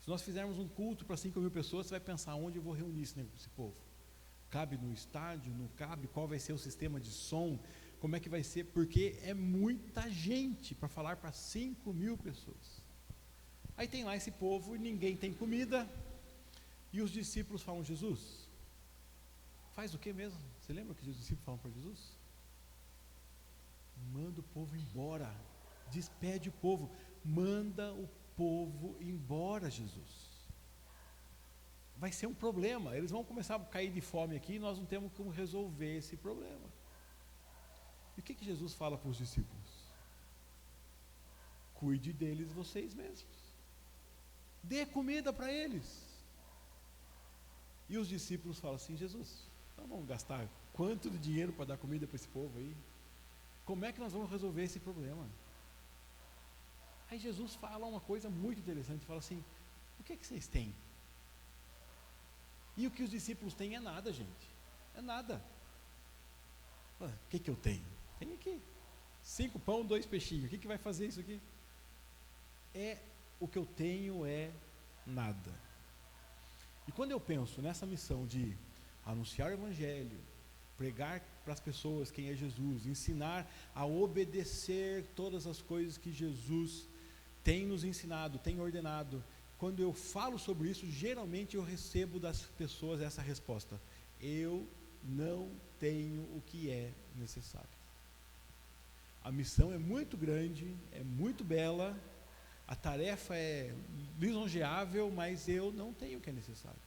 Se nós fizermos um culto para 5.000 pessoas, você vai pensar: onde eu vou reunir esse povo? Cabe no estádio? Não cabe? Qual vai ser o sistema de som? Como é que vai ser? Porque é muita gente para falar para 5.000 pessoas. Aí tem lá esse povo e ninguém tem comida. E os discípulos falam: Jesus, faz o que mesmo? Você lembra o que os discípulos falam para Jesus? Manda o povo embora. Despede o povo. Manda o povo embora, Jesus. Vai ser um problema. Eles vão começar a cair de fome aqui e nós não temos como resolver esse problema. E o que Jesus fala para os discípulos? Cuide deles vocês mesmos. Dê comida para eles. E os discípulos falam assim: Jesus, nós vamos gastar quanto de dinheiro para dar comida para esse povo aí? Como é que nós vamos resolver esse problema? Aí Jesus fala uma coisa muito interessante, fala assim: o que vocês têm? E o que os discípulos têm é nada, gente. É nada. O que eu tenho? Tem aqui 5 pão, 2 peixinhos. O que vai fazer isso aqui? O que eu tenho é nada. E quando eu penso nessa missão de anunciar o Evangelho, pregar para as pessoas quem é Jesus, ensinar a obedecer todas as coisas que Jesus tem nos ensinado, tem ordenado, quando eu falo sobre isso, geralmente eu recebo das pessoas essa resposta: eu não tenho o que é necessário. A missão é muito grande, é muito bela, a tarefa é lisonjeável, mas eu não tenho o que é necessário.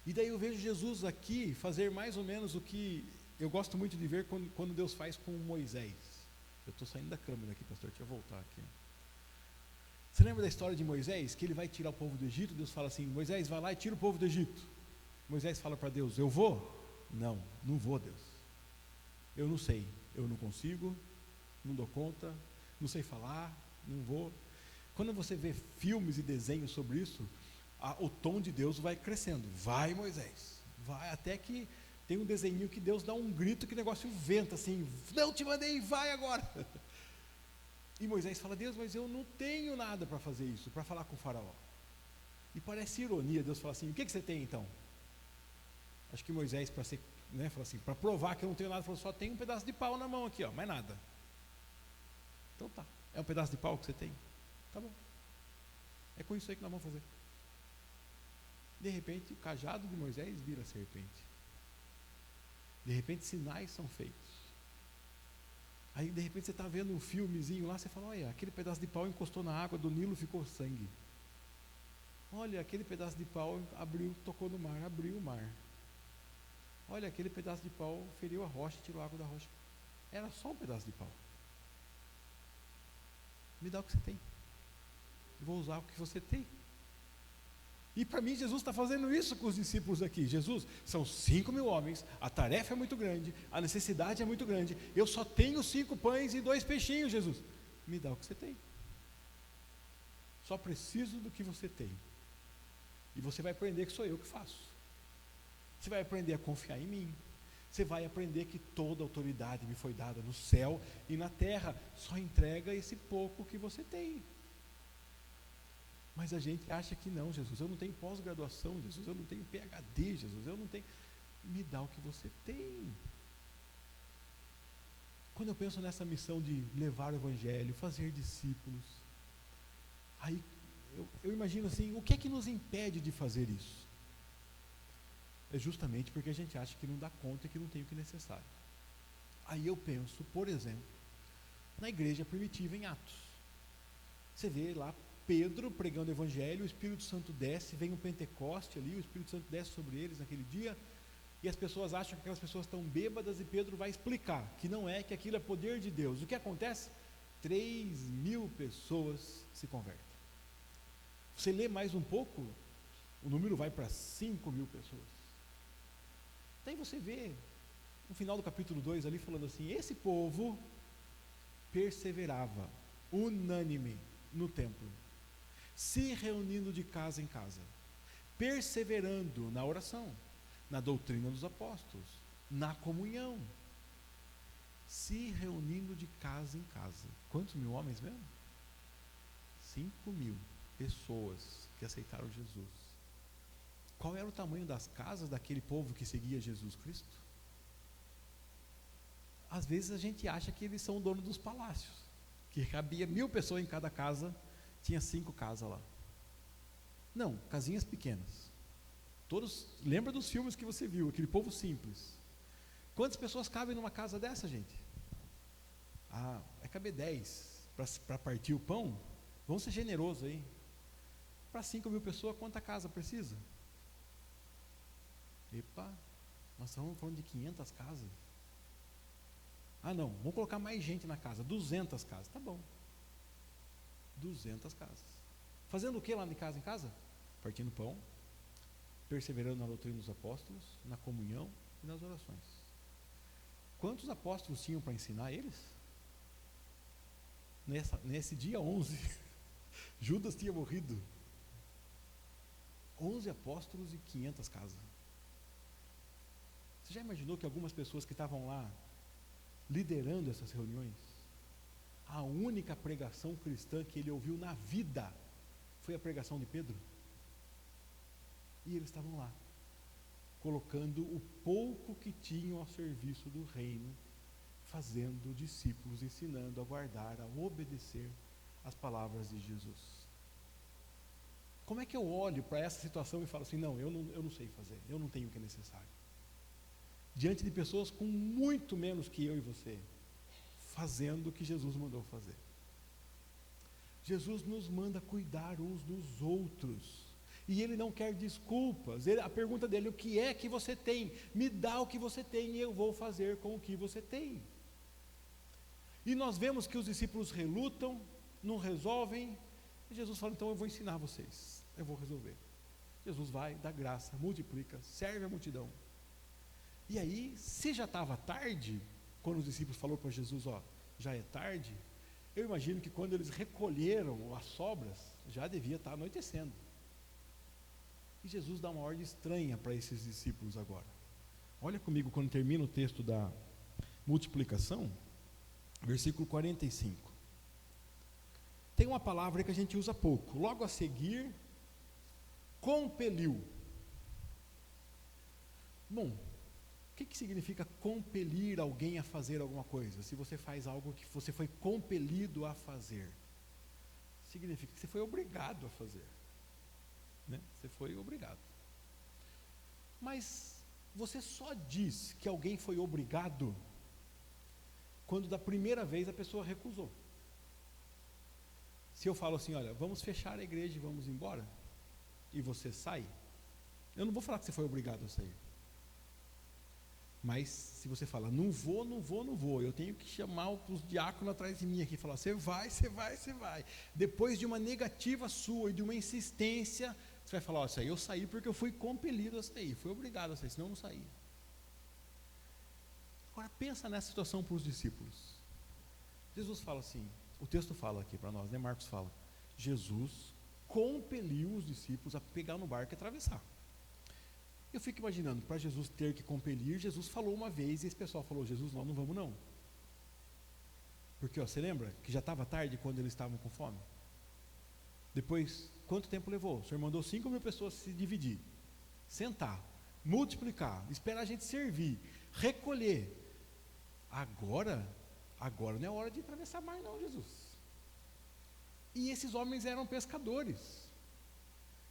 E daí eu vejo Jesus aqui fazer mais ou menos o que eu gosto muito de ver quando Deus faz com Moisés. Eu estou saindo da câmera aqui, pastor, deixa eu voltar aqui. Você lembra da história de Moisés, que ele vai tirar o povo do Egito? Deus fala assim: Moisés, vai lá e tira o povo do Egito. Moisés fala para Deus: eu vou? Não, não vou, Deus. Eu não sei, eu não consigo, não dou conta, não sei falar, não vou. Quando você vê filmes e desenhos sobre isso, o tom de Deus vai crescendo. Vai, Moisés, vai, até que tem um desenho que Deus dá um grito que o negócio venta assim: não te mandei, vai agora. E Moisés fala: Deus, mas eu não tenho nada para fazer isso, para falar com o faraó. E parece ironia, Deus fala assim: o que você tem então? Acho que Moisés, para ser, fala assim, para provar que eu não tenho nada, falou: só tem um pedaço de pau na mão aqui, ó, mais nada. Então tá, é um pedaço de pau que você tem? Tá bom, é com isso aí que nós vamos fazer. De repente o cajado de Moisés vira serpente. De repente sinais são feitos. Aí de repente você está vendo um filmezinho lá, você fala: olha, aquele pedaço de pau encostou na água do Nilo, ficou sangue. Olha, aquele pedaço de pau abriu, tocou no mar, abriu o mar. Olha, aquele pedaço de pau feriu a rocha, tirou a água da rocha. Era só um pedaço de pau. Me dá o que você tem. Eu vou usar o que você tem. E para mim Jesus está fazendo isso com os discípulos aqui. Jesus, são 5.000 homens, a tarefa é muito grande, a necessidade é muito grande, eu só tenho 5 pães e 2 peixinhos, Jesus. Me dá o que você tem. Só preciso do que você tem. E você vai aprender que sou eu que faço. Você vai aprender a confiar em mim. Você vai aprender que toda autoridade me foi dada no céu e na terra. Só entrega esse pouco que você tem. Mas a gente acha que não, Jesus, eu não tenho pós-graduação, Jesus, eu não tenho PhD, Jesus, eu não tenho. Me dá o que você tem. Quando eu penso nessa missão de levar o evangelho, fazer discípulos, aí eu imagino assim: o que é que nos impede de fazer isso? É justamente porque a gente acha que não dá conta e que não tem o que é necessário. Aí eu penso, por exemplo, na igreja primitiva em Atos. Você vê lá Pedro pregando o evangelho, o Espírito Santo desce, vem um Pentecoste ali, o Espírito Santo desce sobre eles naquele dia, e as pessoas acham que aquelas pessoas estão bêbadas, e Pedro vai explicar que não é, que aquilo é poder de Deus. O que acontece? 3.000 pessoas se convertem. Você lê mais um pouco, o número vai para 5.000 pessoas. Daí você vê no final do capítulo 2 ali falando assim: esse povo perseverava unânime no templo, se reunindo de casa em casa, perseverando na oração, na doutrina dos apóstolos, na comunhão, se reunindo de casa em casa. Quantos mil homens mesmo? 5.000 pessoas que aceitaram Jesus. Qual era o tamanho das casas daquele povo que seguia Jesus Cristo? Às vezes a gente acha que eles são o dono dos palácios, que cabia 1.000 pessoas em cada casa, tinha 5 casas lá. Não, casinhas pequenas. Todos, lembra dos filmes que você viu, aquele povo simples. Quantas pessoas cabem numa casa dessa, gente? Vai caber 10 para partir o pão. Vamos ser generosos aí. Para 5.000 pessoas, quanta casa precisa? Epa, nós estamos falando de 500 casas. Não, vamos colocar mais gente na casa, 200 casas, tá bom. 200 casas. Fazendo o que lá de casa em casa? Partindo pão, perseverando na doutrina dos apóstolos, na comunhão e nas orações. Quantos apóstolos tinham para ensinar eles? Nesse dia 11, Judas tinha morrido. 11 apóstolos e 500 casas. Você já imaginou que algumas pessoas que estavam lá liderando essas reuniões, a única pregação cristã que ele ouviu na vida foi a pregação de Pedro? E eles estavam lá, colocando o pouco que tinham ao serviço do reino, fazendo discípulos, ensinando a guardar, a obedecer as palavras de Jesus. Como é que eu olho para essa situação e falo assim: não, eu não sei fazer, eu não tenho o que é necessário? Diante de pessoas com muito menos que eu e você, fazendo o que Jesus mandou fazer. Jesus nos manda cuidar uns dos outros. E ele não quer desculpas. A pergunta dele: o que é que você tem? Me dá o que você tem e eu vou fazer com o que você tem. E nós vemos que os discípulos relutam, não resolvem. E Jesus fala: então eu vou ensinar vocês, eu vou resolver. Jesus vai, dá graça, multiplica, serve a multidão. E aí, se já estava tarde, quando os discípulos falaram para Jesus: ó, já é tarde, eu imagino que quando eles recolheram as sobras, já devia estar anoitecendo. E Jesus dá uma ordem estranha para esses discípulos agora. Olha comigo quando termina o texto da multiplicação, versículo 45. Tem uma palavra que a gente usa pouco. Logo a seguir, compeliu. Bom, o que significa compelir alguém a fazer alguma coisa? Se você faz algo que você foi compelido a fazer, significa que você foi obrigado a fazer, né? Você foi obrigado. Mas você só diz que alguém foi obrigado quando da primeira vez a pessoa recusou. Se eu falo assim: olha, vamos fechar a igreja e vamos embora, e você sai, eu não vou falar que você foi obrigado a sair. Mas se você fala: não vou, eu tenho que chamar os diáconos atrás de mim aqui e falar: você vai. Depois de uma negativa sua e de uma insistência, você vai falar: ó, isso aí eu saí porque eu fui compelido a sair, fui obrigado a sair, senão eu não saí. Agora pensa nessa situação para os discípulos. Jesus fala assim, o texto fala aqui para nós, né? Marcos fala: Jesus compeliu os discípulos a pegar no barco e atravessar. Eu fico imaginando, para Jesus ter que compelir, Jesus falou uma vez e esse pessoal falou: Jesus, nós não vamos não. Porque ó, você lembra que já estava tarde quando eles estavam com fome? Depois, quanto tempo levou? O Senhor mandou 5.000 pessoas se dividir, sentar, multiplicar, esperar a gente servir, recolher. Agora não é hora de atravessar mar não, Jesus. E esses homens eram pescadores.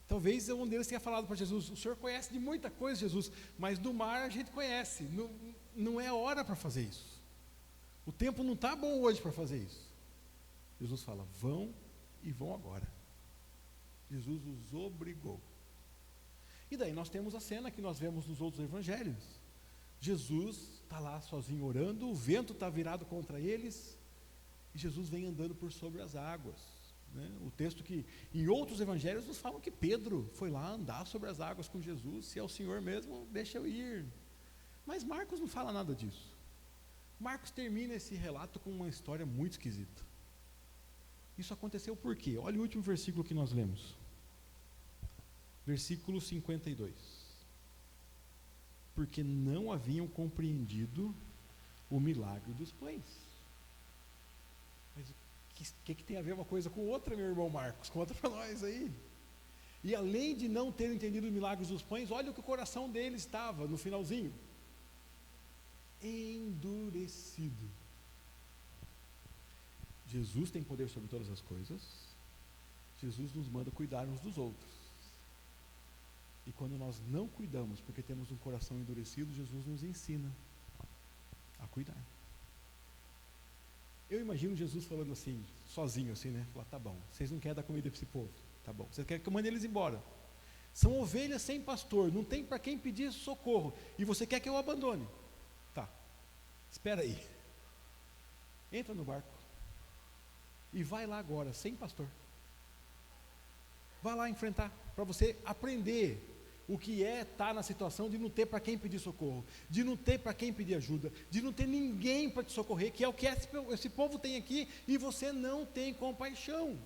Talvez um deles tenha falado para Jesus: o Senhor conhece de muita coisa, Jesus, mas do mar a gente conhece, não é hora para fazer isso. O tempo não está bom hoje para fazer isso. Jesus fala: vão e vão agora. Jesus os obrigou. E daí nós temos a cena que nós vemos nos outros evangelhos. Jesus está lá sozinho orando, o vento está virado contra eles, e Jesus vem andando por sobre as águas. O texto que em outros evangelhos nos falam que Pedro foi lá andar sobre as águas com Jesus. Se é o Senhor mesmo, deixa eu ir. Mas Marcos não fala nada disso. Marcos termina esse relato com uma história muito esquisita. Isso aconteceu por quê? Olha o último versículo que nós lemos, versículo 52. Porque não haviam compreendido o milagre dos pães. Mas o que tem a ver uma coisa com outra, meu irmão Marcos? Conta para nós aí. E além de não ter entendido os milagres dos pães, olha o que o coração dele estava no finalzinho: endurecido. Jesus tem poder sobre todas as coisas. Jesus nos manda cuidar uns dos outros. E quando nós não cuidamos porque temos um coração endurecido, Jesus nos ensina a cuidar. Eu imagino Jesus falando assim, sozinho assim, né? Falar: tá bom, vocês não querem dar comida para esse povo? Tá bom, vocês querem que eu mande eles embora? São ovelhas sem pastor, não tem para quem pedir socorro, e você quer que eu abandone? Tá, espera aí. Entra no barco e vai lá agora, sem pastor. Vai lá enfrentar, para você aprender o que é estar na situação de não ter para quem pedir socorro, de não ter para quem pedir ajuda, de não ter ninguém para te socorrer, que é o que esse povo tem aqui, e você não tem compaixão.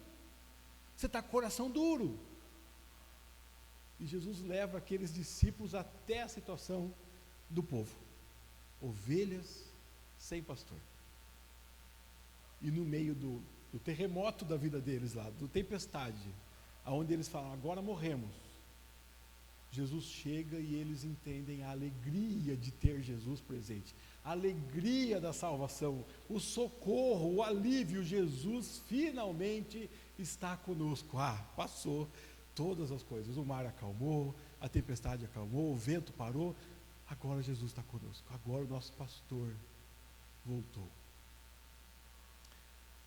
Você está com o coração duro. E Jesus leva aqueles discípulos até a situação do povo, ovelhas sem pastor. E no meio do terremoto da vida deles lá, do tempestade, aonde eles falam: agora morremos, Jesus chega e eles entendem a alegria de ter Jesus presente, a alegria da salvação, o socorro, o alívio. Jesus finalmente está conosco. Passou todas as coisas, o mar acalmou, a tempestade acalmou, o vento parou, agora Jesus está conosco, agora o nosso pastor voltou.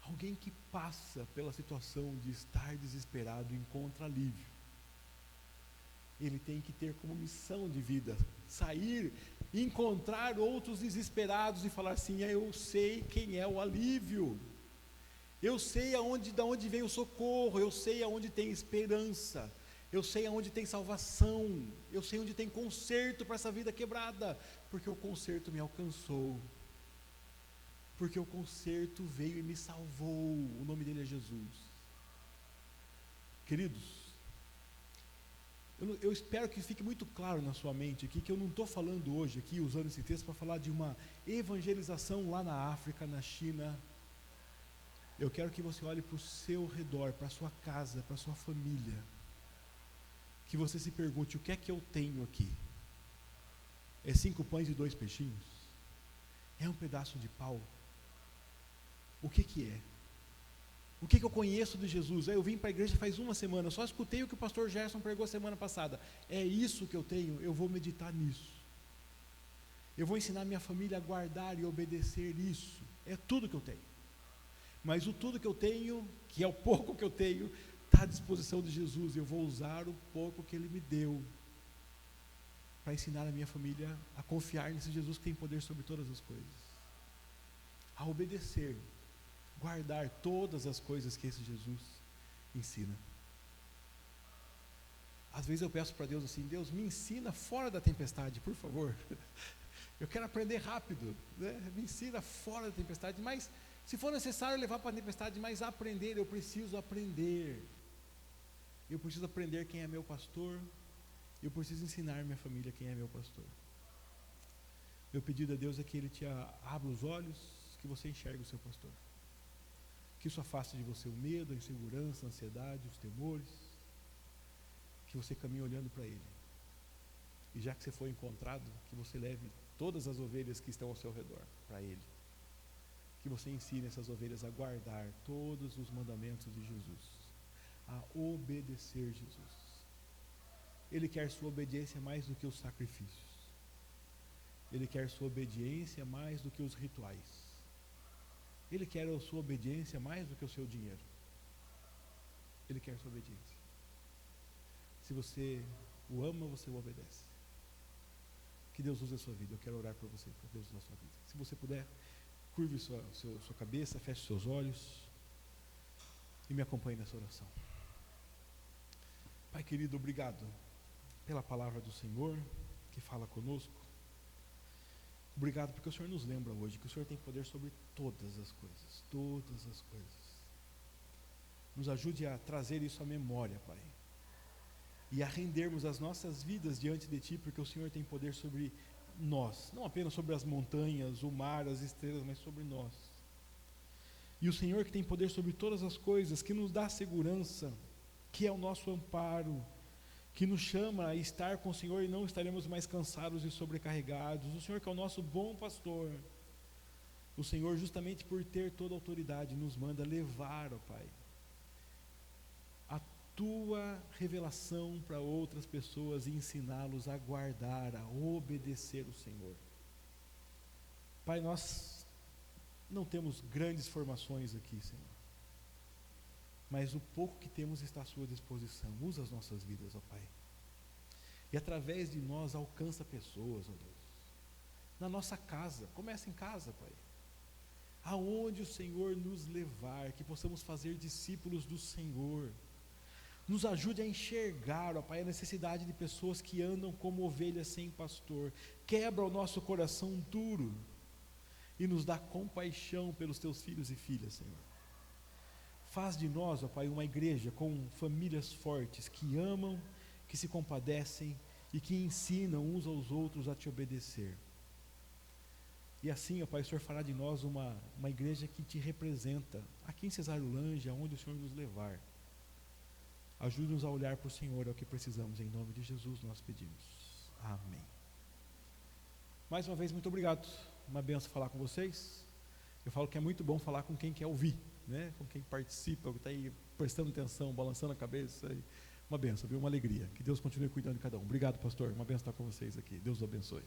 Alguém que passa pela situação de estar desesperado encontra alívio. ele tem que ter como missão de vida sair, encontrar outros desesperados e falar assim: eu sei quem é o alívio, eu sei de onde vem o socorro, eu sei aonde tem esperança, eu sei aonde tem salvação, eu sei onde tem conserto para essa vida quebrada, porque o conserto me alcançou, porque o conserto veio e me salvou. O nome dele é Jesus. Queridos, eu espero que fique muito claro na sua mente aqui, que eu não estou falando hoje aqui, usando esse texto para falar de uma evangelização lá na África, na China. Eu quero que você olhe para o seu redor, para a sua casa, para a sua família, que você se pergunte: o que é que eu tenho aqui? É 5 pães e 2 peixinhos? É um pedaço de pau? O que é? O que eu conheço de Jesus? Eu vim para a igreja faz 1 semana, eu só escutei o que o pastor Gerson pregou semana passada. É isso que eu tenho? Eu vou meditar nisso. Eu vou ensinar minha família a guardar e obedecer isso. É tudo que eu tenho. Mas o tudo que eu tenho, que é o pouco que eu tenho, está à disposição de Jesus. Eu vou usar o pouco que Ele me deu para ensinar a minha família a confiar nesse Jesus que tem poder sobre todas as coisas, a obedecer, guardar todas as coisas que esse Jesus ensina. Às vezes eu peço para Deus assim: Deus, me ensina fora da tempestade, por favor. Eu quero aprender rápido, né? Me ensina fora da tempestade, mas se for necessário levar para a tempestade, mas aprender, eu preciso aprender. Eu preciso aprender quem é meu pastor, eu preciso ensinar minha família quem é meu pastor. Meu pedido a Deus é que Ele te abra os olhos, que você enxergue o seu pastor, que isso afaste de você o medo, a insegurança, a ansiedade, os temores, que você caminhe olhando para Ele, e já que você foi encontrado, que você leve todas as ovelhas que estão ao seu redor para Ele, que você ensine essas ovelhas a guardar todos os mandamentos de Jesus, a obedecer Jesus. Ele quer sua obediência mais do que os sacrifícios, Ele quer sua obediência mais do que os rituais, Ele quer a sua obediência mais do que o seu dinheiro. Ele quer a sua obediência. Se você o ama, você o obedece. Que Deus use a sua vida. Eu quero orar por você, para Deus usar a sua vida. Se você puder, curve sua cabeça, feche seus olhos e me acompanhe nessa oração. Pai querido, obrigado pela palavra do Senhor que fala conosco. Obrigado porque o Senhor nos lembra hoje que o Senhor tem poder sobre todas as coisas, todas as coisas. Nos ajude a trazer isso à memória, Pai, e a rendermos as nossas vidas diante de Ti, porque o Senhor tem poder sobre nós, não apenas sobre as montanhas, o mar, as estrelas, mas sobre nós. E o Senhor que tem poder sobre todas as coisas, que nos dá segurança, que é o nosso amparo, que nos chama a estar com o Senhor e não estaremos mais cansados e sobrecarregados. O Senhor que é o nosso bom pastor. O Senhor, justamente por ter toda a autoridade, nos manda levar, ó Pai, a Tua revelação para outras pessoas e ensiná-los a guardar, a obedecer o Senhor. Pai, nós não temos grandes formações aqui, Senhor, mas o pouco que temos está à Sua disposição. Usa as nossas vidas, ó Pai, e através de nós alcança pessoas, ó Deus, na nossa casa. Começa em casa, Pai, aonde o Senhor nos levar, que possamos fazer discípulos do Senhor. Nos ajude a enxergar, ó Pai, a necessidade de pessoas que andam como ovelhas sem pastor. Quebra o nosso coração duro e nos dá compaixão pelos Teus filhos e filhas, Senhor. Faz de nós, ó Pai, uma igreja com famílias fortes, que amam, que se compadecem e que ensinam uns aos outros a Te obedecer. E assim, ó Pai, o Senhor fará de nós uma igreja que Te representa, aqui em Cesarolândia, aonde o Senhor nos levar. Ajude-nos a olhar para o Senhor, é o que precisamos, em nome de Jesus nós pedimos. Amém. Mais uma vez, muito obrigado. Uma benção falar com vocês. Eu falo que é muito bom falar com quem quer ouvir, né? Com quem participa, que está aí prestando atenção, balançando a cabeça. Uma benção, viu? Uma alegria. Que Deus continue cuidando de cada um. Obrigado, pastor. Uma benção estar com vocês aqui. Deus o abençoe.